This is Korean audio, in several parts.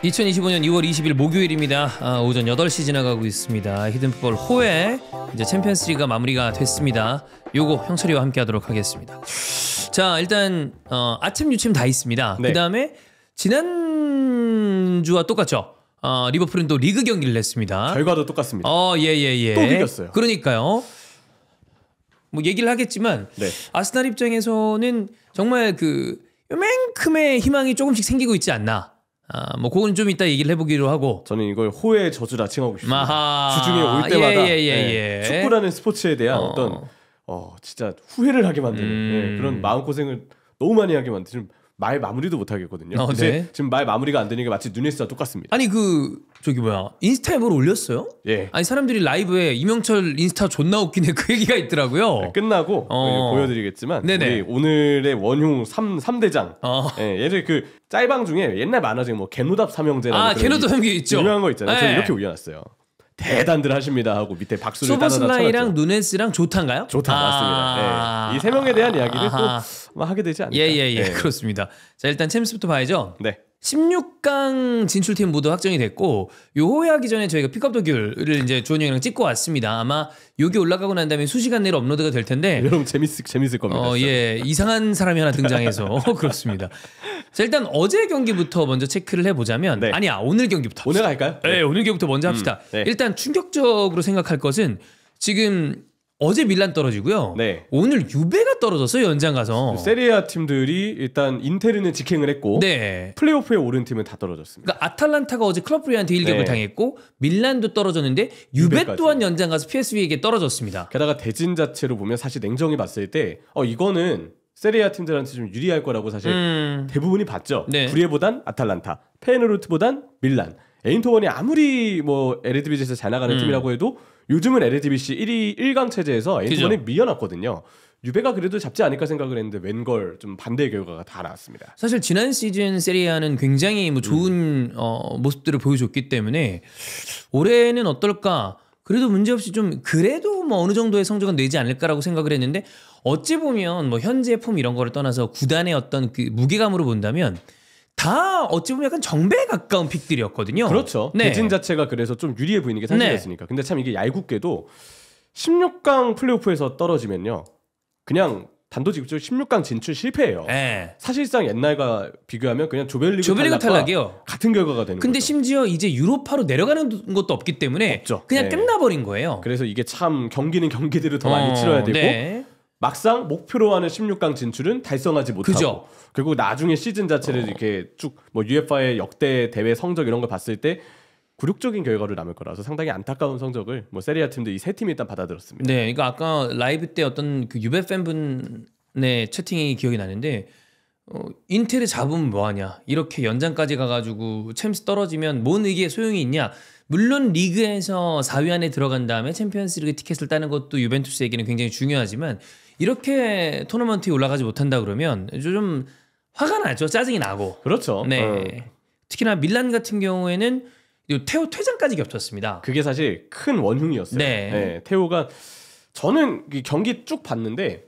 2025년 2월 20일 목요일입니다. 오전 8시 지나가고 있습니다. 히든풋볼 호회 이제 챔피언스리그가 마무리가 됐습니다. 요거 형철이와 함께 하도록 하겠습니다. 자, 일단 아침 유침 다 있습니다. 네. 그 다음에 지난주와 똑같죠. 리버풀은 또 리그 경기를 냈습니다. 결과도 똑같습니다. 예. 또 비겼어요. 그러니까요. 뭐 얘기를 하겠지만 네. 아스날 입장에서는 정말 그 요만큼의 희망이 조금씩 생기고 있지 않나. 뭐 그건 좀 이따 얘기를 해보기로 하고. 저는 이걸 호의 저주라 칭하고 싶습니다. 아하. 주중에 올 때마다 예. 축구라는 스포츠에 대한 어떤 진짜 후회를 하게 만드는 그런 마음고생을 너무 많이 하게 만드는 말 마무리도 못 하겠거든요. 네. 지금 말 마무리가 안 되니까 마치 누네스와 똑같습니다. 아니 저기 뭐야 인스타에 뭘 올렸어요? 예. 아니 사람들이 라이브에 이명철 인스타 존나 웃기네 그 얘기가 있더라고요. 네, 끝나고 보여드리겠지만 네네. 우리 오늘의 원흉 3대장 얘를 그 짤방 중에 옛날 만화 중에 뭐 개노답 삼형제라는 개노답 삼형제 있죠. 유명한 거 있잖아요. 네. 저는 이렇게 올려놨어요. 대단들 하십니다 하고 밑에 박수를 따라다 소보슬라이랑 누네스랑 조탄가요? 조탄 맞습니다. 이 세 명에 대한 이야기를 또 하게 되지 않을까. 예. 그렇습니다. 자, 일단 챔스부터 봐야죠. 네. 16강 진출팀 모두 확정이 됐고 요 호회하기 전에 저희가 픽업 더귤을 이제 주원이 형이랑 찍고 왔습니다. 아마 여기 올라가고 난 다음에 수시간 내로 업로드가 될 텐데 여러분 재밌을 겁니다. 예, 이상한 사람이 하나 등장해서 그렇습니다. 자, 일단 어제 경기부터 먼저 체크를 해보자면 네. 아니야 오늘 경기부터 합시다. 오늘 할까요? 네, 오늘 경기부터 먼저 합시다. 네. 일단 충격적으로 생각할 것은 지금 어제 밀란 떨어지고요. 네. 오늘 유베가 떨어졌어요 연장 가서. 세리아 팀들이 일단 인테르는 직행을 했고 네. 플레이오프에 오른 팀은 다 떨어졌습니다. 그러니까 아탈란타가 어제 클럽 브리한테 1격을 네. 당했고 밀란도 떨어졌는데 유베 유베까지. 또한 연장 가서 PSV에게 떨어졌습니다. 게다가 대진 자체로 보면 사실 냉정히 봤을 때 이거는 세리아 팀들한테 좀 유리할 거라고 사실 대부분이 봤죠. 네. 브리에보단 아탈란타, 페에노르트보단 밀란. 에인토원이 아무리 뭐 에르디비시에서 잘 나가는 팀이라고 해도 요즘은 에르디비시 1강 체제에서 에인토원이 밀려났거든요. 유베가 그래도 잡지 않을까 생각을 했는데 웬걸 좀 반대의 결과가 다 나왔습니다. 사실 지난 시즌 세리아는 굉장히 뭐 좋은 모습들을 보여줬기 때문에 올해는 어떨까? 그래도 문제없이 좀 그래도 뭐 어느 정도의 성적은 내지 않을까라고 생각을 했는데 어찌 보면 뭐 현재 폼 이런 거를 떠나서 구단의 어떤 그 무게감으로 본다면 다 어찌 보면 약간 정배에 가까운 픽들이었거든요. 그렇죠. 네. 대진 자체가 그래서 좀 유리해 보이는 게 사실이었으니까. 근데 참 이게 얄궂게도 16강 플레이오프에서 떨어지면요. 그냥 단도직입적으로 16강 진출 실패예요. 네. 사실상 옛날과 비교하면 그냥 조별리그 탈락이요. 같은 결과가 되는 근데 거죠. 심지어 이제 유로파로 내려가는 것도 없기 때문에 없죠. 그냥 네. 끝나버린 거예요. 그래서 이게 참 경기는 경기대로 더 많이 치러야 되고 네. 막상 목표로 하는 16강 진출은 달성하지 못하고 그죠. 결국 나중에 시즌 자체를 이렇게 쭉 뭐 UEFA의 역대 대회 성적 이런 걸 봤을 때 굴욕적인 결과로 남을 거라서 상당히 안타까운 성적을 뭐 세리아 팀들 이 세 팀이 일단 받아들였습니다. 네, 그러니까 아까 라이브 때 어떤 그 유베 팬분의 채팅이 기억이 나는데 인텔을 잡으면 뭐하냐 이렇게 연장까지 가가지고 챔스 떨어지면 뭔 이게 소용이 있냐. 물론 리그에서 4위 안에 들어간 다음에 챔피언스리그 티켓을 따는 것도 유벤투스에게는 굉장히 중요하지만 이렇게 토너먼트에 올라가지 못한다 그러면 좀 화가 나죠. 짜증이 나고. 그렇죠. 네. 특히나 밀란 같은 경우에는 테오 퇴장까지 겹쳤습니다. 그게 사실 큰 원흉이었어요. 네. 테오가 저는 이 경기 쭉 봤는데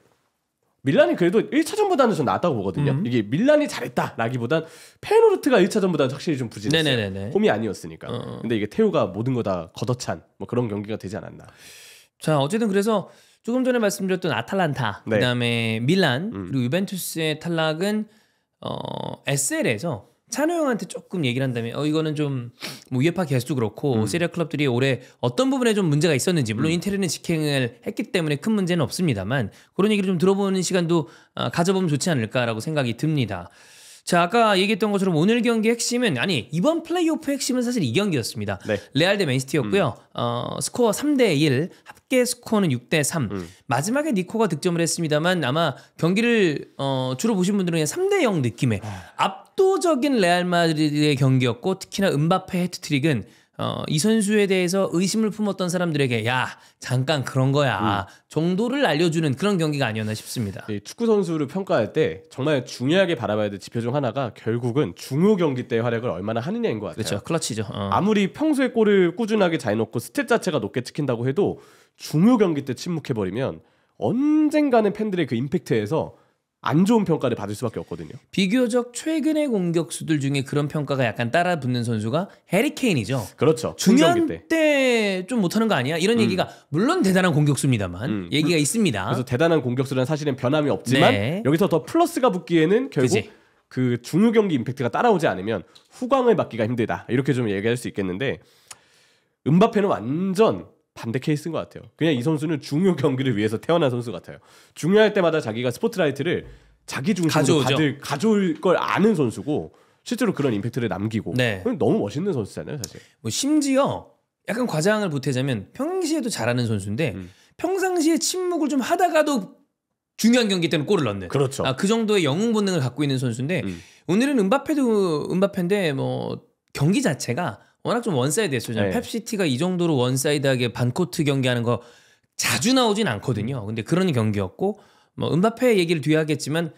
밀란이 그래도 1차전보다는 좀 낫다고 보거든요. 이게 밀란이 잘했다라기보단 페노르트가 1차전보다는 확실히 좀 부진했어요. 네네네네. 홈이 아니었으니까. 근데 이게 테오가 모든 거 다 걷어찬 뭐 그런 경기가 되지 않았나. 자, 어쨌든 그래서 조금 전에 말씀드렸던 아탈란타, 네. 그다음에 밀란, 그리고 유벤투스의 탈락은 SL에서 찬호 형한테 조금 얘기를 한다면 이거는 좀 뭐 UEFA 개수도 그렇고 세리아 클럽들이 올해 어떤 부분에 좀 문제가 있었는지 물론 인테르는 직행을 했기 때문에 큰 문제는 없습니다만 그런 얘기를 좀 들어보는 시간도 가져보면 좋지 않을까라고 생각이 듭니다. 자, 아까 얘기했던 것처럼 오늘 경기 핵심은 이번 플레이오프 핵심은 사실 이 경기였습니다. 네. 레알 대 맨시티였고요. 스코어 3대1, 합계 스코어는 6대3. 마지막에 니코가 득점을 했습니다만 아마 경기를 주로 보신 분들은 그냥 3대0 느낌의 압도적인 레알 마드리드의 경기였고 특히나 음바페 해트트릭은 이 선수에 대해서 의심을 품었던 사람들에게 야 잠깐 그런 거야 정도를 알려주는 그런 경기가 아니었나 싶습니다. 축구 선수를 평가할 때 정말 중요하게 바라봐야 될 지표 중 하나가 결국은 중요 경기 때 활약을 얼마나 하느냐인 것 같아요. 그렇죠. 클러치죠. 아무리 평소에 골을 꾸준하게 잘 넣고 스탯 자체가 높게 찍힌다고 해도 중요 경기 때 침묵해버리면 언젠가는 팬들의 그 임팩트에서 안 좋은 평가를 받을 수밖에 없거든요. 비교적 최근의 공격수들 중에 그런 평가가 약간 따라붙는 선수가 해리 케인이죠. 그렇죠. 중요한 때 좀 못하는 거 아니야? 이런 얘기가 물론 대단한 공격수입니다만 얘기가 있습니다. 그래서 대단한 공격수는 사실은 변함이 없지만 네. 여기서 더 플러스가 붙기에는 결국 그치. 그 중요 경기 임팩트가 따라오지 않으면 후광을 받기가 힘들다. 이렇게 좀 얘기할 수 있겠는데 음바페는 완전 반대 케이스인 것 같아요. 그냥 이 선수는 중요 경기를 위해서 태어난 선수 같아요. 중요할 때마다 자기가 스포트라이트를 자기 중심으로 가져올 걸 아는 선수고 실제로 그런 임팩트를 남기고 네. 너무 멋있는 선수잖아요, 사실. 뭐 심지어 약간 과장을 보태자면 평상시에도 잘하는 선수인데 평상시에 침묵을 좀 하다가도 중요한 경기 때는 골을 넣는. 그렇죠. 그 정도의 영웅 본능을 갖고 있는 선수인데 오늘은 음바페도 음바페인데 뭐 경기 자체가 워낙 좀 원사이드했어요. 네. 펩시티가 이 정도로 원사이드하게 반코트 경기하는 거 자주 나오진 않거든요. 근데 그런 경기였고 뭐 음바페 얘기를 뒤에 하겠지만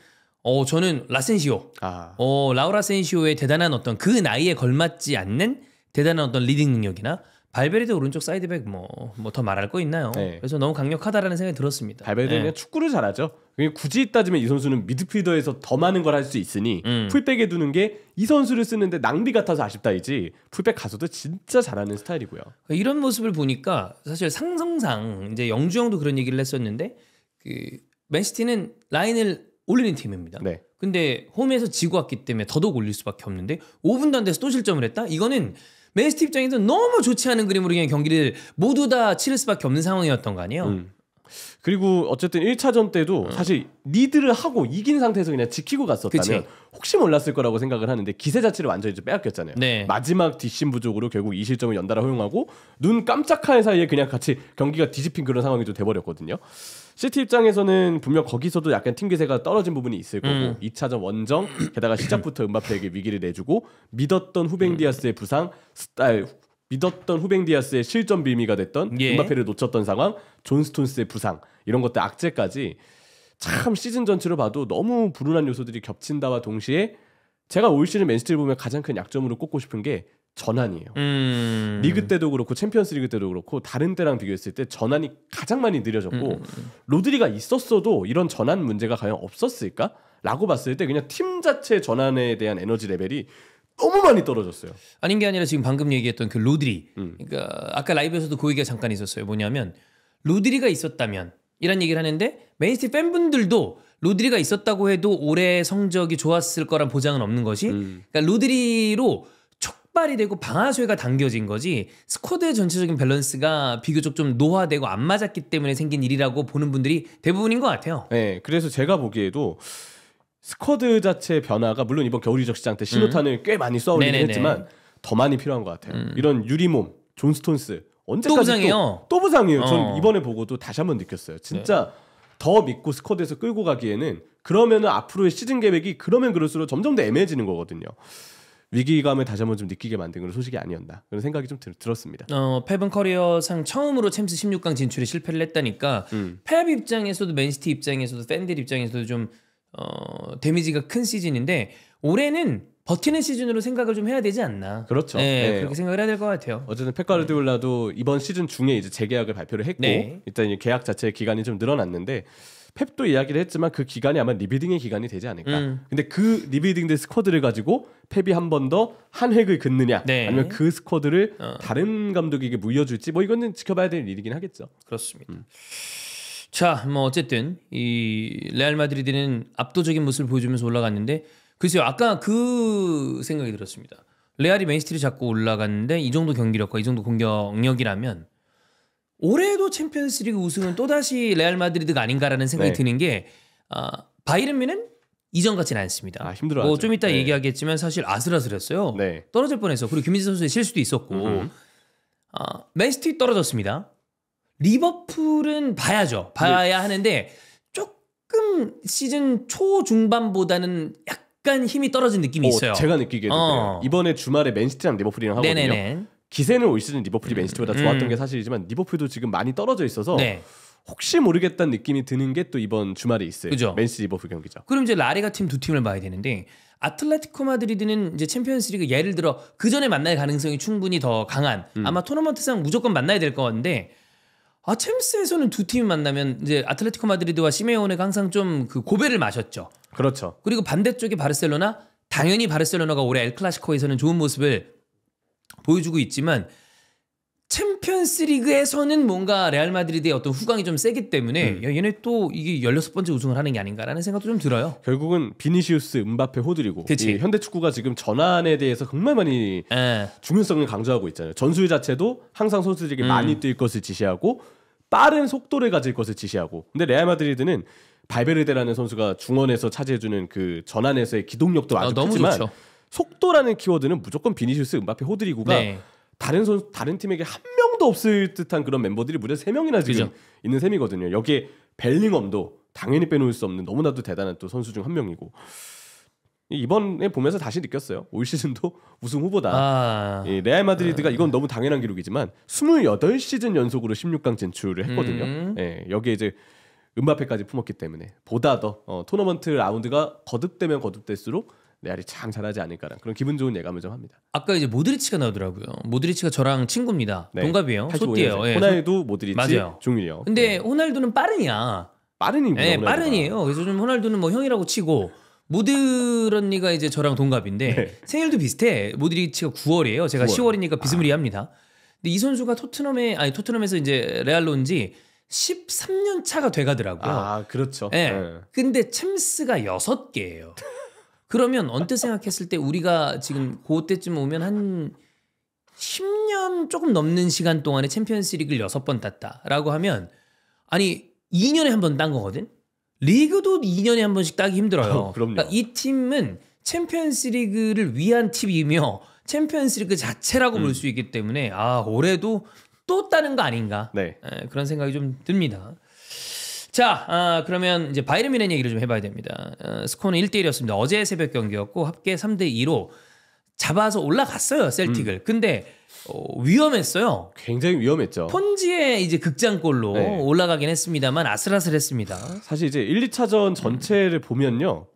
저는 라센시오, 라우라 센시오의 대단한 어떤 그 나이에 걸맞지 않는 대단한 어떤 리딩 능력이나 발베르데 오른쪽 사이드백 뭐 더 말할 거 있나요? 네. 그래서 너무 강력하다라는 생각이 들었습니다. 발베르데는 그냥 축구를 잘하죠. 굳이 따지면 이 선수는 미드필더에서 더 많은 걸 할 수 있으니 풀백에 두는 게 이 선수를 쓰는데 낭비 같아서 아쉽다이지 풀백 가서도 진짜 잘하는 스타일이고요. 이런 모습을 보니까 사실 상성상 이제 영주 형도 그런 얘기를 했었는데 그 맨시티는 라인을 올리는 팀입니다. 네. 근데 홈에서 지고 왔기 때문에 더더욱 올릴 수밖에 없는데 5분도 안 돼서 또 실점을 했다? 이거는 맨시티 입장에서 너무 좋지 않은 그림으로 그냥 경기를 모두 다 치를 수밖에 없는 상황이었던 거 아니에요? 그리고 어쨌든 1차전 때도 사실 리드를 하고 이긴 상태에서 그냥 지키고 갔었다면 그치. 혹시 몰랐을 거라고 생각을 하는데 기세 자체를 완전히 좀 빼앗겼잖아요. 네. 마지막 뒷심 부족으로 결국 2실점을 연달아 허용하고 눈 깜짝할 사이에 그냥 같이 경기가 뒤집힌 그런 상황이 좀 돼버렸거든요. 시티 입장에서는 분명 거기서도 약간 팀 기세가 떨어진 부분이 있을 거고 2차전 원정 게다가 시작부터 음바페에게 위기를 내주고 믿었던 후뱅 디아스의 부상 믿었던 후뱅 디아스의 실점 빌미가 됐던 음바페를 놓쳤던 상황, 존 스톤스의 부상 이런 것들 악재까지 참 시즌 전체로 봐도 너무 불운한 요소들이 겹친다와 동시에 제가 올 시즌 맨시티를 보면 가장 큰 약점으로 꼽고 싶은 게 전환이에요. 리그 때도 그렇고 챔피언스 리그 때도 그렇고 다른 때랑 비교했을 때 전환이 가장 많이 느려졌고 로드리가 있었어도 이런 전환 문제가 과연 없었을까? 라고 봤을 때 그냥 팀 자체 전환에 대한 에너지 레벨이 너무 많이 떨어졌어요. 아닌 게 아니라 지금 방금 얘기했던 그 로드리. 그러니까 아까 라이브에서도 그 얘기가 잠깐 있었어요. 뭐냐면 로드리가 있었다면 이런 얘기를 하는데 맨시티 팬분들도 로드리가 있었다고 해도 올해 성적이 좋았을 거란 보장은 없는 것이 그러니까 로드리로 촉발이 되고 방아쇠가 당겨진 거지 스쿼드 전체적인 밸런스가 비교적 좀 노화되고 안 맞았기 때문에 생긴 일이라고 보는 분들이 대부분인 것 같아요. 네, 그래서 제가 보기에도 스쿼드 자체의 변화가 물론 이번 겨울 이적 시장 때 신호탄을 꽤 많이 쏘아올리긴 했지만 더 많이 필요한 것 같아요. 이런 유리몸, 존 스톤스 언제까지 또 부상이에요. 전 이번에 보고도 다시 한번 느꼈어요. 진짜 더 믿고 스쿼드에서 끌고 가기에는 그러면은 앞으로의 시즌 계획이 그러면 그럴수록 점점 더 애매해지는 거거든요. 위기감을 다시 한번 좀 느끼게 만든 그런 소식이 아니었나 그런 생각이 좀 들었습니다. 펩은 커리어상 처음으로 챔스 16강 진출에 실패를 했다니까 펩 입장에서도 맨시티 입장에서도 팬들 입장에서도 좀 데미지가 큰 시즌인데 올해는 버티는 시즌으로 생각을 좀 해야 되지 않나. 그렇죠. 네, 그렇게 생각을 해야 될 것 같아요. 어쨌든 펩 가르디올라도 이번 시즌 중에 이제 재계약을 발표를 했고 일단 이제 계약 자체의 기간이 좀 늘어났는데 펩도 이야기를 했지만 그 기간이 아마 리빌딩의 기간이 되지 않을까. 근데 그 리빌딩된 스쿼드를 가지고 펩이 한 번 더 한 획을 긋느냐 아니면 그 스쿼드를 다른 감독에게 물려줄지 뭐 이거는 지켜봐야 될 일이긴 하겠죠. 그렇습니다. 자, 뭐 어쨌든 이 레알 마드리드는 압도적인 모습을 보여주면서 올라갔는데 글쎄요, 아까 그 생각이 들었습니다. 레알이 맨시티를 잡고 올라갔는데 이 정도 경기력과 이 정도 공격력이라면 올해도 챔피언스리그 우승은 또다시 레알 마드리드가 아닌가라는 생각이 드는 게 바이에른 뮌헨은 이전 같지는 않습니다. 힘들어하죠. 뭐 좀 이따 얘기하겠지만 사실 아슬아슬했어요. 떨어질 뻔했어. 그리고 김민재 선수의 실수도 있었고 맨시티 떨어졌습니다. 리버풀은 봐야죠. 봐야 하는데 조금 시즌 초중반보다는 약간 힘이 떨어진 느낌이 있어요. 제가 느끼기에도 그래요. 이번에 주말에 맨시티랑 리버풀이랑 하거든요. 네네네. 기세는 올 시즌 리버풀이 맨시티보다 좋았던 게 사실이지만 리버풀도 지금 많이 떨어져 있어서 혹시 모르겠다는 느낌이 드는 게 또 이번 주말에 있어요. 그죠? 맨시티 리버풀 경기죠. 그럼 이제 라리가 팀 두 팀을 봐야 되는데 아틀레티코 마드리드는 이제 챔피언스리그 예를 들어 그 전에 만날 가능성이 충분히 더 강한 아마 토너먼트상 무조건 만나야 될 것 같은데 챔스에서는 두 팀이 만나면 이제 아틀레티코 마드리드와 시메오네가 항상 좀 그 고배를 마셨죠. 그렇죠. 그리고 반대쪽에 바르셀로나, 당연히 바르셀로나가 올해 엘 클라시코에서는 좋은 모습을 보여주고 있지만 챔피언스리그에서는 뭔가 레알 마드리드의 어떤 후광이 좀 세기 때문에 야, 얘네 또 이게 16번째 우승을 하는 게 아닌가라는 생각도 좀 들어요. 결국은 비니시우스, 음바페, 호드리고 이 현대 축구가 지금 전환에 대해서 정말 많이 중요성을 강조하고 있잖아요. 전술 자체도 항상 선수들에게 많이 뛸 것을 지시하고 빠른 속도를 가질 것을 지시하고. 근데 레알 마드리드는 발베르데라는 선수가 중원에서 차지해주는 그 전환에서의 기동력도 아주 크지만 좋죠. 속도라는 키워드는 무조건 비니시우스, 음바페, 호드리고가 다른 팀에게 한 명도 없을 듯한 그런 멤버들이 무려 3명이나 지금 그죠. 있는 셈이거든요. 여기에 벨링엄도 당연히 빼놓을 수 없는 너무나도 대단한 또 선수 중 한 명이고 이번에 보면서 다시 느꼈어요. 올 시즌도 우승 후보다. 레알 마드리드가 이건 너무 당연한 기록이지만 28시즌 연속으로 16강 진출을 했거든요. 여기에 이제 음바페까지 품었기 때문에 보다 더 토너먼트 라운드가 거듭되면 거듭될수록 레알이 참 잘하지 않을까라는 그런 기분 좋은 예감을 좀 합니다. 아까 이제 모드리치가 나오더라고요. 모드리치가 저랑 친구입니다. 동갑이에요. 소띠예요. 호날두, 모드리치, 맞아요. 중일이요. 근데 호날두는 빠른이야. 빠른이구나. 빠른이에요. 그래서 좀 호날두는 뭐 형이라고 치고 모드런니가 이제 저랑 동갑인데 생일도 비슷해. 모드리치가 9월이에요. 제가 10월이니까 비스무리합니다. 근데 이 선수가 토트넘에서 이제 레알로 온 지 13년 차가 돼가더라고요. 그렇죠. 근데 챔스가 6개예요. 그러면 언뜻 생각했을 때 우리가 지금 그때쯤 오면 한 10년 조금 넘는 시간 동안에 챔피언스 리그를 6번 땄다라고 하면 아니 2년에 한 번 딴 거거든. 리그도 2년에 한 번씩 따기 힘들어요. 그러니까 이 팀은 챔피언스 리그를 위한 팀이며 챔피언스 리그 자체라고 볼 수 있기 때문에 올해도 또 따는 거 아닌가 그런 생각이 좀 듭니다. 자, 그러면 이제 바이에른 뮌헨 얘기를 좀 해봐야 됩니다. 스코어는 1대1이었습니다. 어제 새벽 경기였고 합계 3대2로 잡아서 올라갔어요, 셀틱을. 근데 위험했어요. 굉장히 위험했죠. 폰지의 이제 극장골로 올라가긴 했습니다만 아슬아슬했습니다. 사실 이제 1, 2차전 전체를 보면요.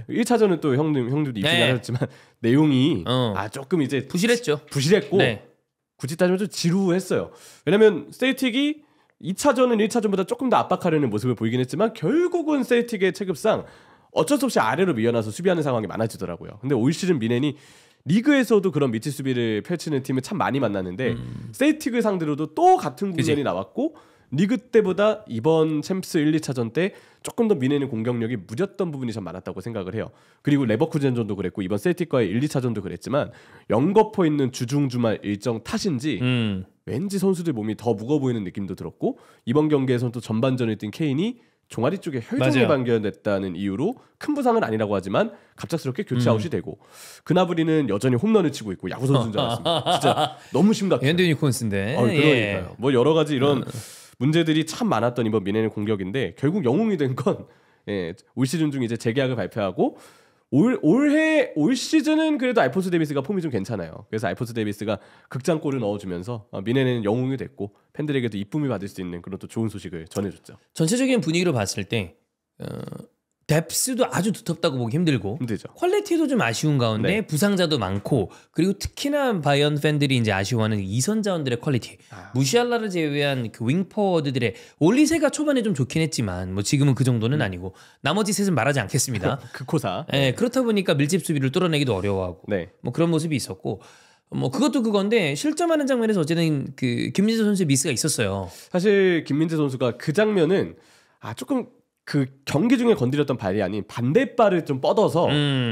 1차전은 또 형들도 입증하셨지만 내용이 조금 이제 부실했고 굳이 따지면 좀 지루했어요. 왜냐면 셀틱이 2차전은 1차전보다 조금 더 압박하려는 모습을 보이긴 했지만 결국은 셀틱의 체급상 어쩔 수 없이 아래로 밀려나서 수비하는 상황이 많아지더라고요. 근데 올 시즌 뮌헨이 리그에서도 그런 미치 수비를 펼치는 팀을 참 많이 만났는데 셀틱을 상대로도 또 같은 국면이 나왔고 리그 때보다 이번 챔스 1, 2차전 때 조금 더 뮌헨의 공격력이 무뎠던 부분이 좀 많았다고 생각을 해요. 그리고 레버쿠젠전도 그랬고 이번 셀틱과의 1, 2차전도 그랬지만 연거푸 있는 주중주말 일정 탓인지 왠지 선수들 몸이 더 무거워 보이는 느낌도 들었고 이번 경기에서는 또 전반전에 뛴 케인이 종아리 쪽에 혈전이 발견됐다는 이유로 큰 부상은 아니라고 하지만 갑작스럽게 교체 아웃이 되고 그나브리는 여전히 홈런을 치고 있고 야구 선수인 줄 알았습니다. 진짜 너무 심각해요. 앤드 유니콘스인데. 그러니까요. 뭐 여러 가지 이런 문제들이 참 많았던 이번 뮌헨의 공격인데 결국 영웅이 된 건 올 시즌 중 이제 재계약을 발표하고 올 시즌은 그래도 알폰소 데이비스가 폼이 좀 괜찮아요. 그래서 알폰소 데이비스가 극장골을 넣어주면서 뮌헨은 영웅이 됐고 팬들에게도 이쁨을 받을 수 있는 그런 또 좋은 소식을 전해줬죠. 전체적인 분위기로 봤을 때 뎁스도 아주 두텁다고 보기 힘들죠. 퀄리티도 좀 아쉬운 가운데 부상자도 많고 그리고 특히나 바이언 팬들이 이제 아쉬워하는 이선 자원들의 퀄리티. 무시알라를 제외한 그 윙포워드들의 올리세가 초반에 좀 좋긴 했지만 뭐 지금은 그 정도는 아니고 나머지 셋은 말하지 않겠습니다. 그 코사. 그렇다 보니까 밀집 수비를 뚫어내기도 어려워하고 뭐 그런 모습이 있었고 뭐 그것도 그건데 실점하는 장면에서 어쨌든 그 김민재 선수의 미스가 있었어요. 사실 김민재 선수가 그 장면은 조금 그 경기 중에 건드렸던 발이 아닌 반대발을 좀 뻗어서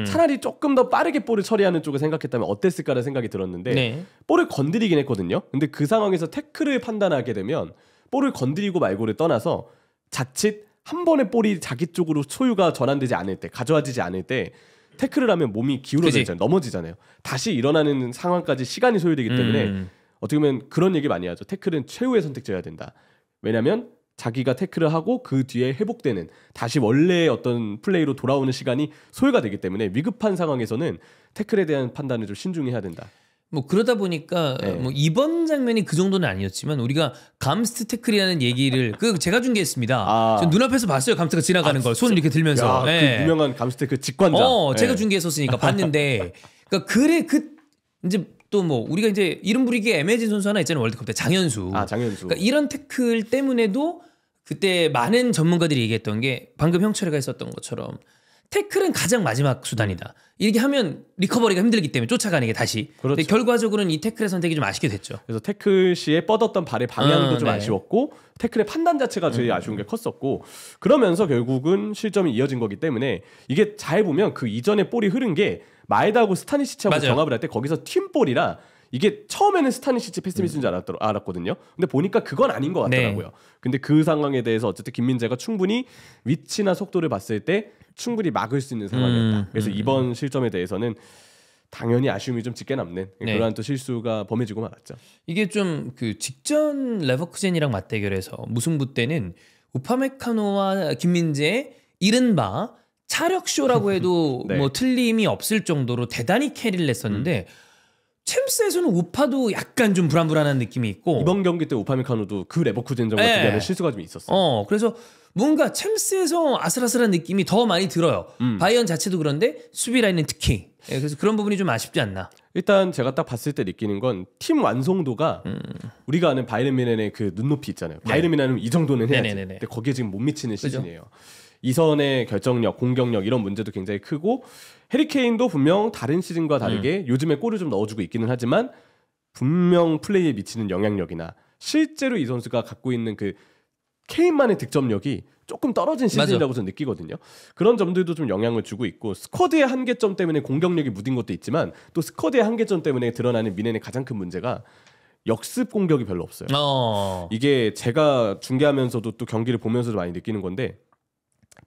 차라리 조금 더 빠르게 볼을 처리하는 쪽을 생각했다면 어땠을까라는 생각이 들었는데 볼을 건드리긴 했거든요. 근데 그 상황에서 태클을 판단하게 되면 볼을 건드리고 말고를 떠나서 자칫 한 번에 볼이 자기 쪽으로 소유가 전환되지 않을 때 가져와지지 않을 때 태클을 하면 몸이 기울어지잖아요. 넘어지잖아요. 다시 일어나는 상황까지 시간이 소요되기 때문에 어떻게 보면 그런 얘기 많이 하죠. 태클은 최후의 선택지여야 된다. 왜냐하면 자기가 태클을 하고 그 뒤에 회복되는 다시 원래의 어떤 플레이로 돌아오는 시간이 소요가 되기 때문에 위급한 상황에서는 태클에 대한 판단을 좀 신중히 해야 된다. 뭐 그러다 보니까 뭐 이번 장면이 그 정도는 아니었지만 우리가 감스트 태클이라는 얘기를 제가 중계했습니다. 저 눈앞에서 봤어요. 감스트가 지나가는 걸 손을 이렇게 들면서. 그 유명한 감스트 그 직관자. 제가 중계했었으니까 봤는데 그러니까 이제 또 뭐 우리가 이제 이름 부리기 애매해진 선수 하나 있잖아요. 월드컵 때 장현수. 장현수. 그러니까 이런 태클 때문에도 그때 많은 전문가들이 얘기했던 게 방금 형철이가 했었던 것처럼 태클은 가장 마지막 수단이다. 이렇게 하면 리커버리가 힘들기 때문에 쫓아가는 게 다시. 그렇죠. 근데 결과적으로는 이 태클의 선택이 좀 아쉽게 됐죠. 그래서 태클 시에 뻗었던 발의 방향도 좀 네. 아쉬웠고 태클의 판단 자체가 제일 아쉬운 게 컸었고 그러면서 결국은 실점이 이어진 거기 때문에 이게 잘 보면 그 이전에 볼이 흐른 게 마에다하고 스타니시치하고 맞아요. 경합을 할 때 거기서 팀볼이라 이게 처음에는 스타니시치 패스미스인 줄 알았거든요. 근데 보니까 그건 아닌 것 같더라고요. 네. 근데 그 상황에 대해서 어쨌든 김민재가 충분히 위치나 속도를 봤을 때 충분히 막을 수 있는 상황이었다. 그래서 이번 실점에 대해서는 당연히 아쉬움이 좀 짙게 남는 네. 그러한 또 실수가 범해지고 말았죠. 이게 좀 그 직전 레버쿠젠이랑 맞대결에서 무승부 때는 우파메카노와 김민재의 이른바 차력쇼라고 해도 네. 뭐 틀림이 없을 정도로 대단히 캐리를 냈었는데 챔스에서는 우파도 약간 좀 불안불안한 느낌이 있고 이번 경기 때 우파메카노도 그 레버쿠젠전 네. 같은 경우는 실수가 좀 있었어요. 그래서 뭔가 챔스에서 아슬아슬한 느낌이 더 많이 들어요. 바이언 자체도 그런데 수비 라인은 특히. 그래서 그런 부분이 좀 아쉽지 않나. 일단 제가 딱 봤을 때 느끼는 건 팀 완성도가 우리가 아는 바이에른 뮌헨의 그 눈높이 있잖아요. 바이에른 뮌헨은 이 정도는 해야지. 네네네네. 근데 거기에 지금 못 미치는 그죠? 시즌이에요. 이선의 결정력, 공격력 이런 문제도 굉장히 크고 해리케인도 분명 다른 시즌과 다르게 요즘에 골을 좀 넣어주고 있기는 하지만 분명 플레이에 미치는 영향력이나 실제로 이 선수가 갖고 있는 그 케인만의 득점력이 조금 떨어진 시즌이라고 저는 느끼거든요. 그런 점들도 좀 영향을 주고 있고 스쿼드의 한계점 때문에 공격력이 무딘 것도 있지만 또 스쿼드의 한계점 때문에 드러나는 미넨의 가장 큰 문제가 역습 공격이 별로 없어요. 이게 제가 중계하면서도 또 경기를 보면서도 많이 느끼는 건데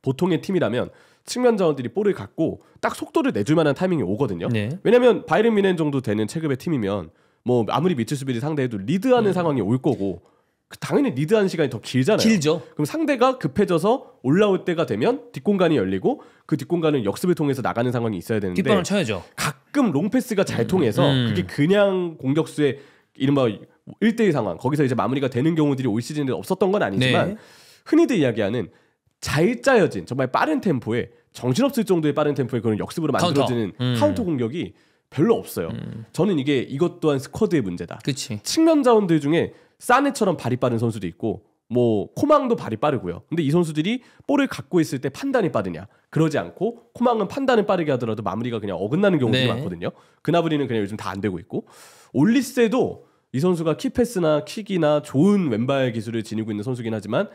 보통의 팀이라면 측면 자원들이 볼을 갖고 딱 속도를 내줄 만한 타이밍이 오거든요. 네. 왜냐면 바이에른 뮌헨 정도 되는 체급의 팀이면 뭐 아무리 미드 수비를 상대해도 리드하는 상황이 올 거고 당연히 리드하는 시간이 더 길잖아요. 길죠. 그럼 상대가 급해져서 올라올 때가 되면 뒷공간이 열리고 그 뒷공간은 역습을 통해서 나가는 상황이 있어야 되는데 뒷방을 쳐야죠. 가끔 롱패스가 잘 통해서 그게 그냥 공격수의 이른바 1대1 상황 거기서 이제 마무리가 되는 경우들이 올 시즌에 없었던 건 아니지만 네. 흔히들 이야기하는 잘 짜여진 정말 빠른 템포에 정신없을 정도의 빠른 템포의 그런 역습으로 만들어지는 카운터 공격이 별로 없어요. 저는 이것 또한 스쿼드의 문제다. 그치. 측면 자원들 중에 사네처럼 발이 빠른 선수도 있고 뭐 코망도 발이 빠르고요. 근데 이 선수들이 볼을 갖고 있을 때 판단이 빠르냐? 그러지 않고 코망은 판단을 빠르게 하더라도 마무리가 그냥 어긋나는 경우들이 네. 많거든요. 그나브리는 그냥 요즘 다 안 되고 있고 올리세도 이 선수가 키패스나 킥이나 좋은 왼발 기술을 지니고 있는 선수긴 하지만